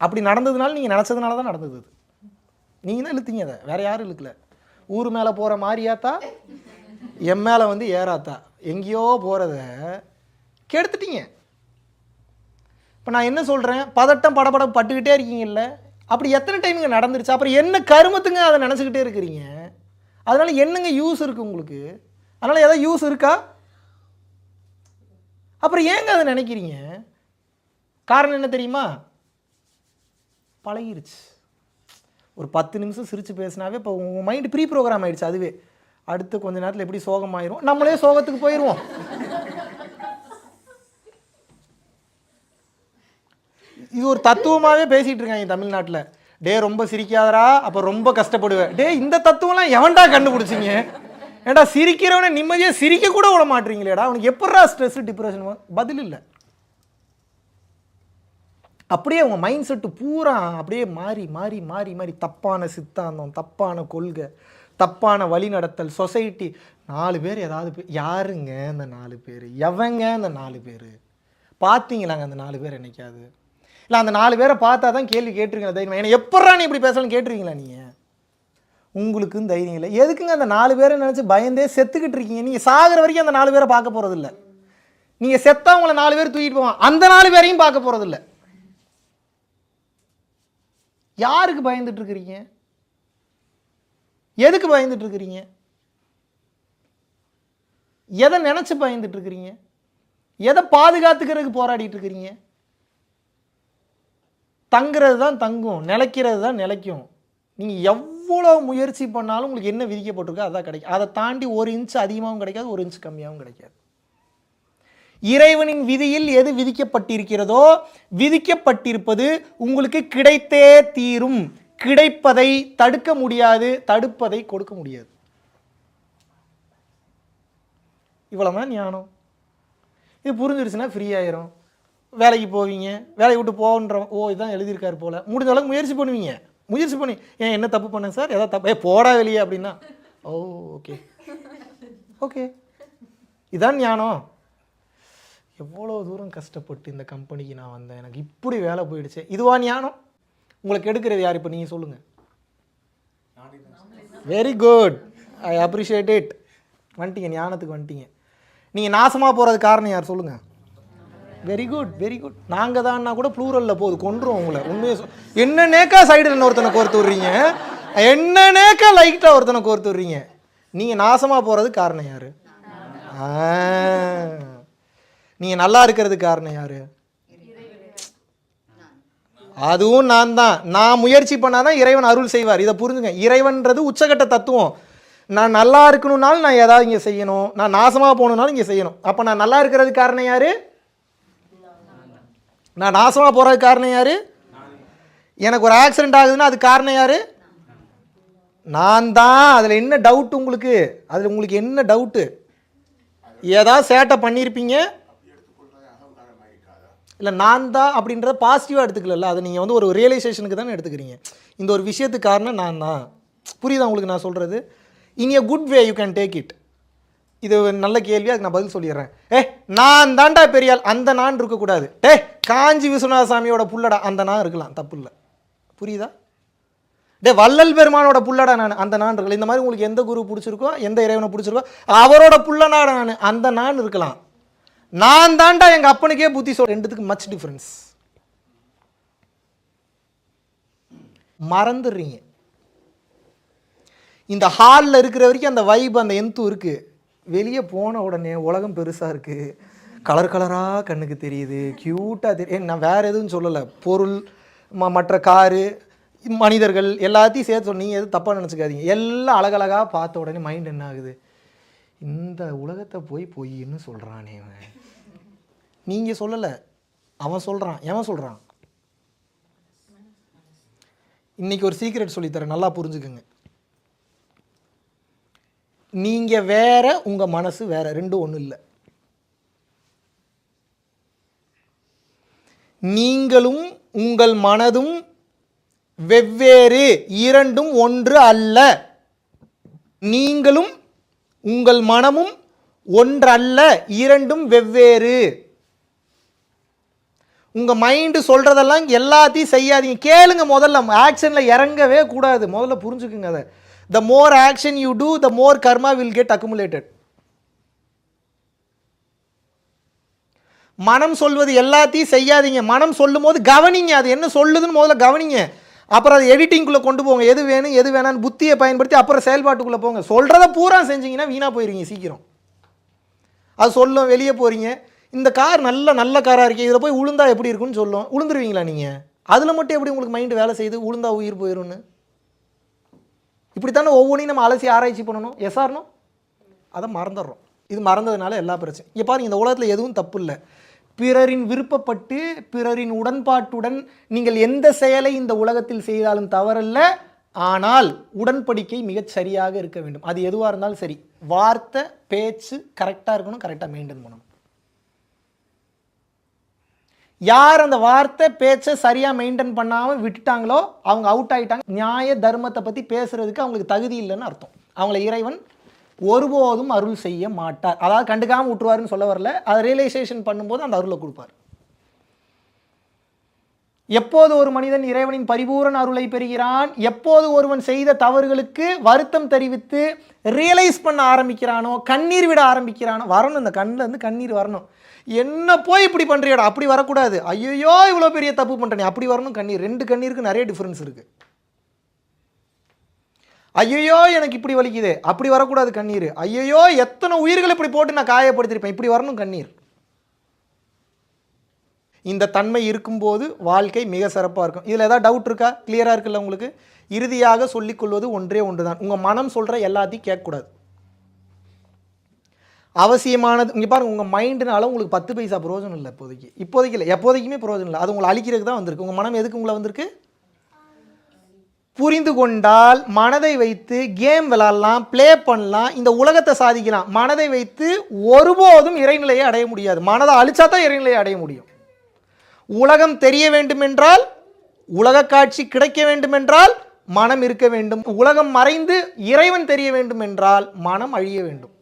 அப்படி நடந்ததுனால நீங்கள் நினச்சதுனால தான் நடந்தது. நீங்கள் தான் இழுத்தீங்க, அதை வேறு யாரும் இழுக்கல. ஊர் மேலே போகிற மாதிரியாத்தா, என் மேலே வந்து ஏறாத்தா, எங்கேயோ போகிறத கெடுத்துட்டீங்க. இப்போ நான் என்ன சொல்கிறேன், பதட்டம் படபடம் பட்டுக்கிட்டே இருக்கீங்கல்ல, அப்படி எத்தனை டைம் இங்கே நடந்துருச்சு? அப்புறம் என்ன கருமத்துங்க அதை நினச்சிக்கிட்டே இருக்கிறீங்க? அதனால் என்னங்க யூஸ் இருக்குது உங்களுக்கு? அதனால் ஏதாவது யூஸ் இருக்கா? அப்புறம் ஏங்க அதை நினைக்கிறீங்க? காரணம் என்ன தெரியுமா? பழகிருச்சு. ஒரு 10 நிமிஷம் சிரித்து பேசினாவே இப்போ உங்கள் மைண்டு ப்ரீ ப்ரோக்ராம் ஆகிடுச்சு. அதுவே அடுத்து கொஞ்ச நேரத்தில் எப்படி சோகமாயிரும், நம்மளே சோகத்துக்கு போயிடுவோம். இது ஒரு தத்துவமாகவே பேசிகிட்டு இருக்காங்க தமிழ்நாட்டில். டே ரொம்ப சிரிக்காதரா, அப்போ ரொம்ப கஷ்டப்படுவேன். டே இந்த தத்துவம்லாம் எவன்டா கண்டுபிடிச்சிங்க? ஏன்டா சிரிக்கிறவனை நிம்மதியாக சிரிக்க கூட விட மாட்டீங்களேடா, அவனுக்கு எப்படா ஸ்ட்ரெஸ் டிப்ரெஷன்? பதில் இல்லை. அப்படியே உங்கள் மைண்ட் செட்டு பூரா அப்படியே மாறி மாறி மாறி மாறி தப்பான சித்தாந்தம், தப்பான கொள்கை, தப்பான வழி நடத்தல், சொசைட்டி. 4 பேர் ஏதாவது யாருங்க அந்த 4 பேர்? எவங்க அந்த 4 பேர்? பார்த்தீங்களாங்க அந்த 4 பேர் என்னைக்காவது? இல்லை அந்த 4 பேரை பார்த்தா தான் கேள்வி கேட்டிருக்கீங்க தைரியம். ஏன்னா எப்பட்றா நீ இப்படி பேசலாம்னு கேட்டிருக்கீங்களா? நீங்கள் உங்களுக்கும் தைரியம் இல்லை. எதுக்குங்க அந்த 4 பேரை நினச்சி பயந்தே செத்துக்கிட்டு இருக்கீங்க? நீங்கள் சாகிற வரைக்கும் அந்த 4 பேரை பார்க்க போகிறதில்ல. நீங்கள் செத்தா உங்களை 4 பேர் தூக்கிட்டு போவான், அந்த 4 பேரையும் பார்க்க போகிறதில்ல. யாருக்கு பயந்துட்டு இருக்கிறீங்க? எதுக்கு பயந்துட்டு இருக்கிறீங்க? எதை நினைச்சு பயந்துட்டு இருக்கிறீங்க? எதை பாதுகாத்துக்கிறதுக்கு போராடிட்டு இருக்கிறீங்க? தங்குறது தான் தங்கும், நிலைக்கிறது தான் நிலைக்கும். நீங்கள் எவ்வளோ முயற்சி பண்ணாலும் உங்களுக்கு என்ன விதிக்கப்பட்டிருக்கோ அதான் கிடைக்கும். அதை தாண்டி 1 இன்ச் அதிகமாகவும் கிடைக்காது, 1 இன்ச் கம்மியாகவும் கிடைக்காது. இறைவனின் விதியில் எது விதிக்கப்பட்டிருக்கிறதோ, விதிக்கப்பட்டிருப்பது உங்களுக்கு கிடைத்தே தீரும். கிடைப்பதை தடுக்க முடியாது, தடுப்பதை கொடுக்க முடியாது. இவ்வளவுதான் ஞானம். இது புரிஞ்சிருச்சுன்னா ஃப்ரீ ஆயிரும். வேலைக்கு போவீங்க, வேலையை விட்டு போன்ற இதுதான் எழுதியிருக்காரு போல, முடிஞ்ச அளவுக்கு முயற்சி பண்ணுவீங்க. முயற்சி பண்ணி ஏன் என்ன தப்பு பண்ணேன் சார், எதாவது தப்பு, போடா வெளியே அப்படின்னா, ஓகே ஓகே, இதான் ஞானம். எவ்வளோ தூரம் கஷ்டப்பட்டு இந்த கம்பெனிக்கு நான் வந்தேன், எனக்கு இப்படி வேலை போயிடுச்சு, இதுவா ஞானம்? உங்களுக்கு எடுக்கிறது யார்? இப்போ நீங்கள் சொல்லுங்கள். Very good, I appreciate it. வந்துட்டீங்க, ஞானத்துக்கு வந்துட்டீங்க. நீங்கள் நாசமாக போகிறது காரணம் யார் சொல்லுங்கள்? Very good very good. நாங்கள் தான்னா கூட ப்ளூரலில் போகுது, கொண்டுருவோம் உங்களை. உண்மையை என்னன்னேக்கா சைடில் ஒருத்தனை கோர்த்து விட்றீங்க, என்னன்னேக்கா லைட்டாக ஒருத்தனை கோர்த்து விட்றீங்க. நீங்கள் நாசமாக போகிறது காரணம் யார்? நீங்கள் நல்லா இருக்கிறதுக்கு காரணம் யார்? அதுவும் நான் தான். நான் முயற்சி பண்ணாதான் இறைவன் அருள் செய்வார். இதை புரிஞ்சுங்க. இறைவன்றது உச்சகட்ட தத்துவம். நான் நல்லா இருக்கணும்னாலும் நான் ஏதாவது இங்கே செய்யணும், நான் நாசமாக போகணுன்னாலும் இங்கே செய்யணும். அப்போ நான் நல்லா இருக்கிறதுக்கு காரணம் யார்? நான் நாசமாக போகிறதுக்கு காரணம் யார்? எனக்கு ஒரு ஆக்சிடென்ட் ஆகுதுன்னா அது காரணம் யார்? நான் தான். அதில் என்ன டவுட் உங்களுக்கு? அதில் உங்களுக்கு என்ன டவுட்டு? ஏதாவது சேட்டை பண்ணியிருப்பீங்க, இல்லை நான் தான் அப்படின்றத பாசிட்டிவாக எடுத்துக்கல. அதை நீங்கள் வந்து ஒரு ரியலைசேஷனுக்கு தானே எடுத்துக்கிறீங்க. இந்த ஒரு விஷயத்துக்கு காரணம் நான் தான். புரியுதா உங்களுக்கு நான் சொல்கிறது? In a good way you can take it. இது நல்ல கேள்வி, அதுக்கு நான் பதில் சொல்லிடுறேன். நான் தாண்டா பெரியாள், அந்த நான் இருக்கக்கூடாது. காஞ்சி விஸ்வநாத சாமியோட புள்ளடா, அந்த நான் இருக்கலாம், தப்பு இல்லை. புரியுதா? வள்ளல் பெருமானோட புள்ளடா நான், அந்த நான் இருக்கலாம். இந்த மாதிரி உங்களுக்கு எந்த குரு பிடிச்சிருக்கோ, எந்த இறைவனை பிடிச்சிருக்கோ, அவரோட புள்ளனாடா நான், அந்த நான் இருக்கலாம். நான் தாண்டா எங்கள் அப்பனுக்கே புத்தி சொல். ரெண்டுத்துக்கு மச் டிஃப்ரென்ஸ். மறந்துடுறீங்க. இந்த ஹாலில் இருக்கிற வரைக்கும் அந்த வைப், அந்த எந்து இருக்குது. வெளியே போன உடனே உலகம் பெருசாக இருக்குது, கலர் கலராக கண்ணுக்கு தெரியுது, க்யூட்டாக தெரியும். நான் வேறு எதுவும் சொல்லலை. பொருள், மற்ற காரு, மனிதர்கள் எல்லாத்தையும் சேர்த்து சொன்னீங்க, எதுவும் தப்பாக நினச்சிக்காதீங்க. எல்லாம் அழகழகாக பார்த்த உடனே மைண்ட் என்ன ஆகுது? இந்த உலகத்தை போய் பொய்ன்னு சொல்கிறானே அவன். நீங்கள் சொல்லலை, அவன் சொல்கிறான். எவன் சொல்கிறான்? இன்றைக்கி ஒரு சீக்ரெட் சொல்லித்தரேன், நல்லா புரிஞ்சுக்குங்க. நீங்கள் வேற, உங்கள் மனசு வேற, ரெண்டும் ஒன்றும் இல்லை. நீங்களும் உங்கள் மனதும் வெவ்வேறு, இரண்டும் ஒன்று அல்ல. நீங்களும் உங்கள் மனமும் ஒன்றல்ல, இரண்டும் வெவ்வேறு. உங்க மைண்டு சொல்றதெல்லாம் எல்லாத்தையும் செய்யாதீங்க. கேளுங்க, முதல்ல ஆக்ஷன்ல இறங்கவே கூடாது. முதல்ல புரிஞ்சுக்குங்க அதை. The more action you do, the more karma will get accumulated. மனம் சொல்வது எல்லாத்தையும் செய்யாதீங்க. மனம் சொல்லும் போது கவனிங்க, அது என்ன சொல்லுதுன்னு முதல்ல கவனிங்க. அப்புறம் அது எடிட்டிங்குள்ளே கொண்டு போங்க. எது வேணும் எது வேணான்னு புத்தியை பயன்படுத்தி அப்புறம் செயல்பாட்டுக்குள்ளே போங்க. சொல்கிறத பூரா செஞ்சீங்கன்னா வீணாக போயிருவீங்க சீக்கிரம். அது சொல்லும், வெளியே போகிறீங்க, இந்த கார் நல்ல காராக இருக்கே, இதில் போய் உளுந்தா எப்படி இருக்குன்னு சொல்லும். உளுந்துருவீங்களா நீங்கள்? அதில் மட்டும் எப்படி உங்களுக்கு மைண்டு வேலை செய்யுது? உளுந்தா உயிர் போயிடும்னு. இப்படித்தானே ஒவ்வொன்றையும் நம்ம அலசி ஆராய்ச்சி பண்ணணும். எஸ்ஆர்னோ அதை மறந்துடுறோம். இது மறந்ததுனால எல்லா பிரச்சனையும். இங்கே பாருங்கள், இந்த உலகத்தில் எதுவும் தப்பு இல்லை. பிறரின் விருப்பப்பட்டு பிறரின் உடன்பாட்டுடன் நீங்கள் எந்த செயலை இந்த உலகத்தில் செய்தாலும் தவறல்ல. ஆனால் உடன்படிக்கை மிகச் சரியாக இருக்க வேண்டும். அது எதுவாக இருந்தாலும் சரி, வார்த்தை பேச்சு கரெக்டாக இருக்கணும், கரெக்டாக மெயின்டைன் பண்ணணும். யார் அந்த வார்த்தை பேச்சை சரியாக மெயின்டைன் பண்ணாமல் விட்டுட்டாங்களோ அவங்க அவுட் ஆகிட்டாங்க. நியாய தர்மத்தை பற்றி பேசுறதுக்கு அவங்களுக்கு தகுதி இல்லைன்னு அர்த்தம். அவங்கள இறைவன் ஒருபோதும் அருள் செய்ய மாட்டார். அதாவது கண்டுக்காமல் விட்டுருவாருன்னு சொல்ல வரல, அதை ரியலைசேஷன் பண்ணும்போது அந்த அருளை கொடுப்பார். எப்போது ஒரு மனிதன் இறைவனின் பரிபூரண அருளை பெறுகிறான், எப்போது ஒருவன் செய்த தவறுகளுக்கு வருத்தம் தெரிவித்து ரியலைஸ் பண்ண ஆரம்பிக்கிறானோ, கண்ணீர் விட ஆரம்பிக்கிறானோ, வரணும், இந்த கண்ணில் இருந்து கண்ணீர் வரணும். என்ன போய் இப்படி பண்ணுறியாடா, அப்படி வரக்கூடாது. ஐயோ இவ்வளோ பெரிய தப்பு பண்ணுறேன், அப்படி வரணும் கண்ணீர். ரெண்டு கண்ணீருக்கு நிறைய டிஃப்ரென்ஸ் இருக்குது. ஐயோ எனக்கு இப்படி வலிக்குது, அப்படி வரக்கூடாது கண்ணீர். ஐயோ எத்தனை உயிர்களை இப்படி போட்டு நான் காயப்படுத்திருப்பேன், இப்படி வரணும் கண்ணீர். இந்த தன்மை இருக்கும்போது வாழ்க்கை மிக சிறப்பாக இருக்கும். இதில் ஏதாவது டவுட் இருக்கா? கிளியராக இருக்குல்ல உங்களுக்கு? இறுதியாக சொல்லிக்கொள்வது ஒன்றே ஒன்று தான், உங்கள் மனம் சொல்கிற எல்லாத்தையும் கேட்கக்கூடாது. அவசியமானது இங்கே பாருங்கள், உங்கள் மைண்டுனால உங்களுக்கு 10 பைசா பிரயோஜனம் இல்லை. இப்போதைக்கு இல்லை, எப்போதைக்குமே பிரயோஜனம் இல்லை. அது உங்களை அழிக்கிறதுக்கு தான் வந்திருக்கு. உங்கள் மனம் எதுக்கு உங்களை வந்திருக்கு? புரிந்து கொண்டால் மனதை வைத்து கேம் விளாடலாம், ப்ளே பண்ணலாம், இந்த உலகத்தை சாதிக்கலாம். மனதை வைத்து ஒருபோதும் இறைநிலையை அடைய முடியாது. மனதை அழிச்சா தான் இறைநிலையை அடைய முடியும். உலகம் தெரிய வேண்டுமென்றால், உலக காட்சி கிடைக்க வேண்டுமென்றால் மனம் இருக்க வேண்டும். உலகம் மறைந்து இறைவன் தெரிய வேண்டும் என்றால் மனம் அழிய வேண்டும்.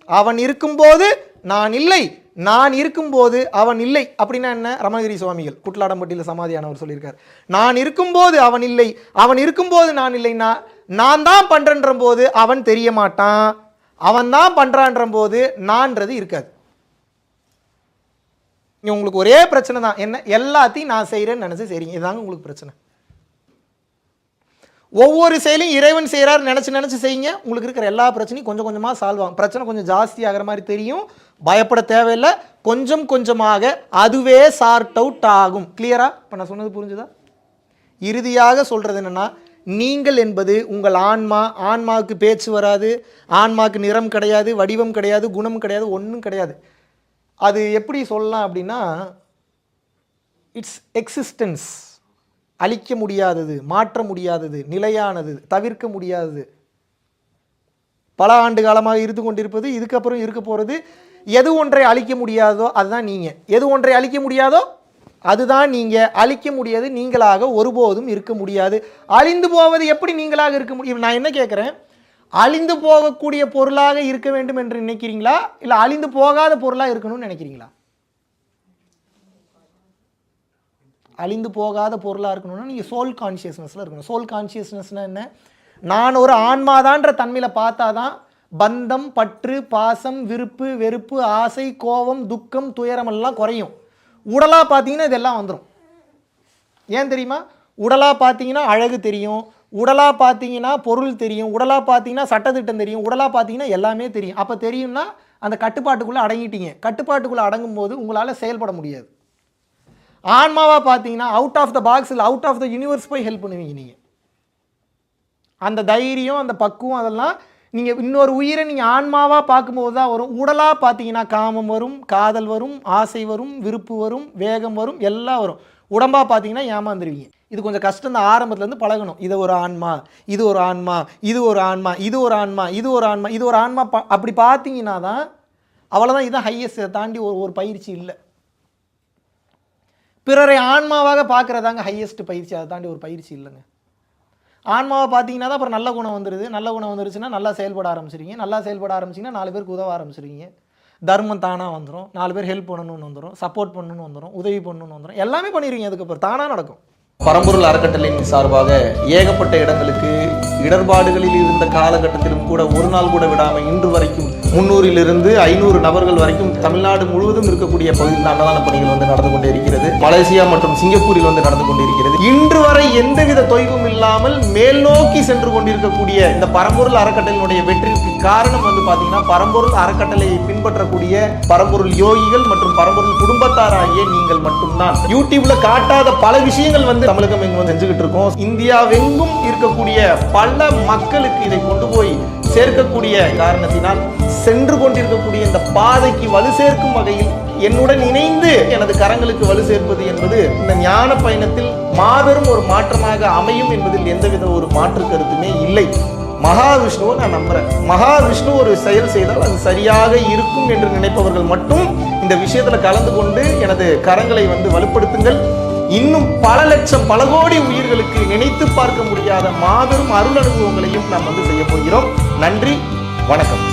அவன் இருக்கும்போது நான் இல்லை, நான் இருக்கும்போது அவன் இல்லை. அப்படின்னா என்ன? ரமணகிரி சுவாமிகள் குட்லாடம்பட்டியில் சமாதியானவர் சொல்லியிருக்கார். நான் இருக்கும்போது அவன் இல்லை, அவன் இருக்கும்போது நான் இல்லைன்னா, நான் தான் பண்ணுறன்ற போது அவன் தெரிய மாட்டான், அவன் தான் பண்ணுறான்ற போது நான்றது இருக்காது. உங்களுக்கு ஒரே பிரச்சனை தான் என்ன? எல்லாத்தையும் நான் செய்கிறேன்னு நினச்சி செய்றீங்க. இதுதாங்க உங்களுக்கு பிரச்சனை. ஒவ்வொரு செயலையும் இறைவன் செய்கிறார் நினச்சி செய்யுங்க. உங்களுக்கு இருக்கிற எல்லா பிரச்சனையும் கொஞ்சம் கொஞ்சமாக சால்வ் ஆகும். பிரச்சனை கொஞ்சம் ஜாஸ்தி ஆகிற மாதிரி தெரியும், பயப்பட தேவையில்லை. கொஞ்சம் கொஞ்சமாக அதுவே சார்ட் அவுட் ஆகும். கிளியரா? இப்போ நான் சொன்னது புரிஞ்சுதா? இறுதியாக சொல்கிறது என்னென்னா, நீங்கள் என்பது உங்கள் ஆன்மா. ஆன்மாவுக்கு பேச்சு வராது, ஆன்மாவுக்கு நிறம் கிடையாது, வடிவம் கிடையாது, குணம் கிடையாது, ஒன்றும் கிடையாது. அது எப்படி சொல்லலாம் அப்படின்னா, இட்ஸ் எக்ஸிஸ்டன்ஸ். அழிக்க முடியாதது, மாற்ற முடியாதது, நிலையானது, தவிர்க்க முடியாதது, பல ஆண்டு காலமாக இருந்து கொண்டிருப்பது, இதுக்கப்புறம் இருக்க போகிறது. எது ஒன்றை அழிக்க முடியாதோ அதுதான் நீங்கள். எது ஒன்றை அழிக்க முடியாதோ அதுதான் நீங்கள். அழிக்க முடியாது நீங்களாக ஒருபோதும் இருக்க முடியாது. அழிந்து போவது எப்படி நீங்களாக இருக்க முடியும்? நான் என்ன கேட்குறேன், அழிந்து போகக்கூடிய பொருளாக இருக்க வேண்டும் என்று நினைக்கிறீங்களா, இல்லை அழிந்து போகாத பொருளாக இருக்கணும்னு நினைக்கிறீங்களா? அழிந்து போகாத பொருளாக இருக்கணும்னா நீங்கள் சோல் கான்ஷியஸ்னஸில் இருக்கணும். சோல் கான்ஷியஸ்னஸ்னால் என்ன? நான் ஒரு ஆன்மாதான்ற தன்மையில் பார்த்தா தான் பந்தம், பற்று, பாசம், விருப்பு, வெறுப்பு, ஆசை, கோபம், துக்கம், துயரம் எல்லாம் குறையும். உடலாக பார்த்தீங்கன்னா இதெல்லாம் வந்துடும். ஏன் தெரியுமா? உடலாக பார்த்தீங்கன்னா அழகு தெரியும், உடலாக பார்த்தீங்கன்னா பொருள் தெரியும், உடலாக பார்த்தீங்கன்னா சட்டத்திட்டம் தெரியும், உடலாக பார்த்தீங்கன்னா எல்லாமே தெரியும். அப்போ தெரியும்னா அந்த கட்டுப்பாட்டுக்குள்ளே அடங்கிட்டீங்க. கட்டுப்பாட்டுக்குள்ளே அடங்கும் போது உங்களால் செயல்பட முடியாது. ஆன்மாவாக பார்த்தீங்கன்னா அவுட் ஆஃப் த பாக்ஸ் இல்லை, அவுட் ஆஃப் த யூனிவர்ஸ் போய் ஹெல்ப் பண்ணுவீங்க. நீங்கள் அந்த தைரியம், அந்த பக்குவம், அதெல்லாம் நீங்கள் இன்னொரு உயிரை நீங்கள் ஆன்மாவாக பார்க்கும்போது தான் வரும். உடலாக பார்த்தீங்கன்னா காமம் வரும், காதல் வரும், ஆசை வரும், விருப்பு வரும், வேகம் வரும், எல்லாம் வரும். உடம்பாக பார்த்தீங்கன்னா ஏமாந்துருவீங்க. இது கொஞ்சம் கஷ்டம் தான், ஆரம்பத்துலேருந்து பழகணும். இது ஒரு ஆன்மா, இது ஒரு ஆன்மா, இது ஒரு ஆன்மா, இது ஒரு ஆன்மா, இது ஒரு ஆன்மா, இது ஒரு ஆன்மா. அப்படி பார்த்தீங்கன்னா தான் அவ்வளோதான். இதுதான் ஹையஸ்ட். தாண்டி ஒரு பயிற்சி இல்லை. பிறரை ஆன்மாவாக பார்க்குறதாங்க ஹையஸ்ட் பயிற்சி. அதை தாண்டி ஒரு பயிற்சி இல்லைங்க. ஆன்மாவை பார்த்தீங்கன்னா தான் அப்புறம் நல்ல குணம் வந்துடுது. நல்ல குணம் வந்துருச்சுன்னா நல்லா செயல்பட ஆரம்பிச்சிருவீங்க. நல்லா செயல்பட ஆரம்பிச்சிங்கன்னா 4 பேருக்கு உதவ ஆரம்பிச்சிருவீங்க. தர்மம் தானாக வந்துடும். 4 பேர் ஹெல்ப் பண்ணணும்னு வந்துடும், சப்போர்ட் பண்ணணும்னு வந்துடும், உதவி பண்ணணும்னு வந்துடும், எல்லாமே பண்ணிடுவீங்க. அதுக்கப்புறம் தானாக நடக்கும். பரம்பொருள் அறக்கட்டளையின் சார்பாக ஏகப்பட்ட இடங்களுக்கு இடர்பாடுகளில் இருந்த காலகட்டத்திலும் கூட ஒரு நாள் கூட விடாமல் இன்று வரைக்கும் 300 500 நபர்கள் வரைக்கும் தமிழ்நாடு முழுவதும் இருக்கக்கூடிய பகுதியில் அன்னதான பணிகள் வந்து நடந்து கொண்டே இருக்கிறது. மலேசியா மற்றும் சிங்கப்பூரில் வந்து நடந்து கொண்டிருக்கிறது. இன்று வரை எந்தவித தொய்வும் இல்லாமல் மேல் நோக்கி சென்று கொண்டிருக்கக்கூடிய இந்த பரம்பொருள் அறக்கட்டளையினுடைய வெற்றிக்கு காரணம் வந்து பாத்தீங்கன்னா பரம்பொருள் அறக்கட்டளையை பின்பற்றக்கூடிய பரம்பொருள் யோகிகள் மற்றும் பரம்பொருள் குடும்பத்தாராகிய நீங்கள் மட்டும்தான். யூடியூப்ல காட்டாத பல விஷயங்கள் வந்து தமிழகம் எங்கும் வந்து செஞ்சுக்கிட்டு இருக்கோம். இந்தியாவெங்கும் இருக்கக்கூடிய பல மக்களுக்கு இதை கொண்டு போய் சேர்க்கக்கூடிய காரணத்தினால் சென்று கொண்டிருக்கக்கூடிய இந்த பாதைக்கு வலு சேர்க்கும் வகையில் என்னுடன் இணைந்து எனது கரங்களுக்கு வலு சேர்ப்பது என்பது இந்த ஞான பயணத்தில் மாபெரும் ஒரு மாற்றமாக அமையும் என்பதில் எந்தவித ஒரு மாற்று கருத்துமே இல்லை. மகாவிஷ்ணுவை நான் நம்புறேன். மகாவிஷ்ணு ஒரு செயல் செய்தால் அது சரியாக இருக்கும் என்று நினைப்பவர்கள் மட்டும் இந்த விஷயத்துல கலந்து கொண்டு எனது கரங்களை வந்து வலுப்படுத்துங்கள். இன்னும் பல லட்சம் பல கோடி உயிர்களுக்கு நினைத்து பார்க்க முடியாத மாபெரும் அருள் அனுபவங்களையும் நாம் வந்து செய்ய போகிறோம். நன்றி, வணக்கம்.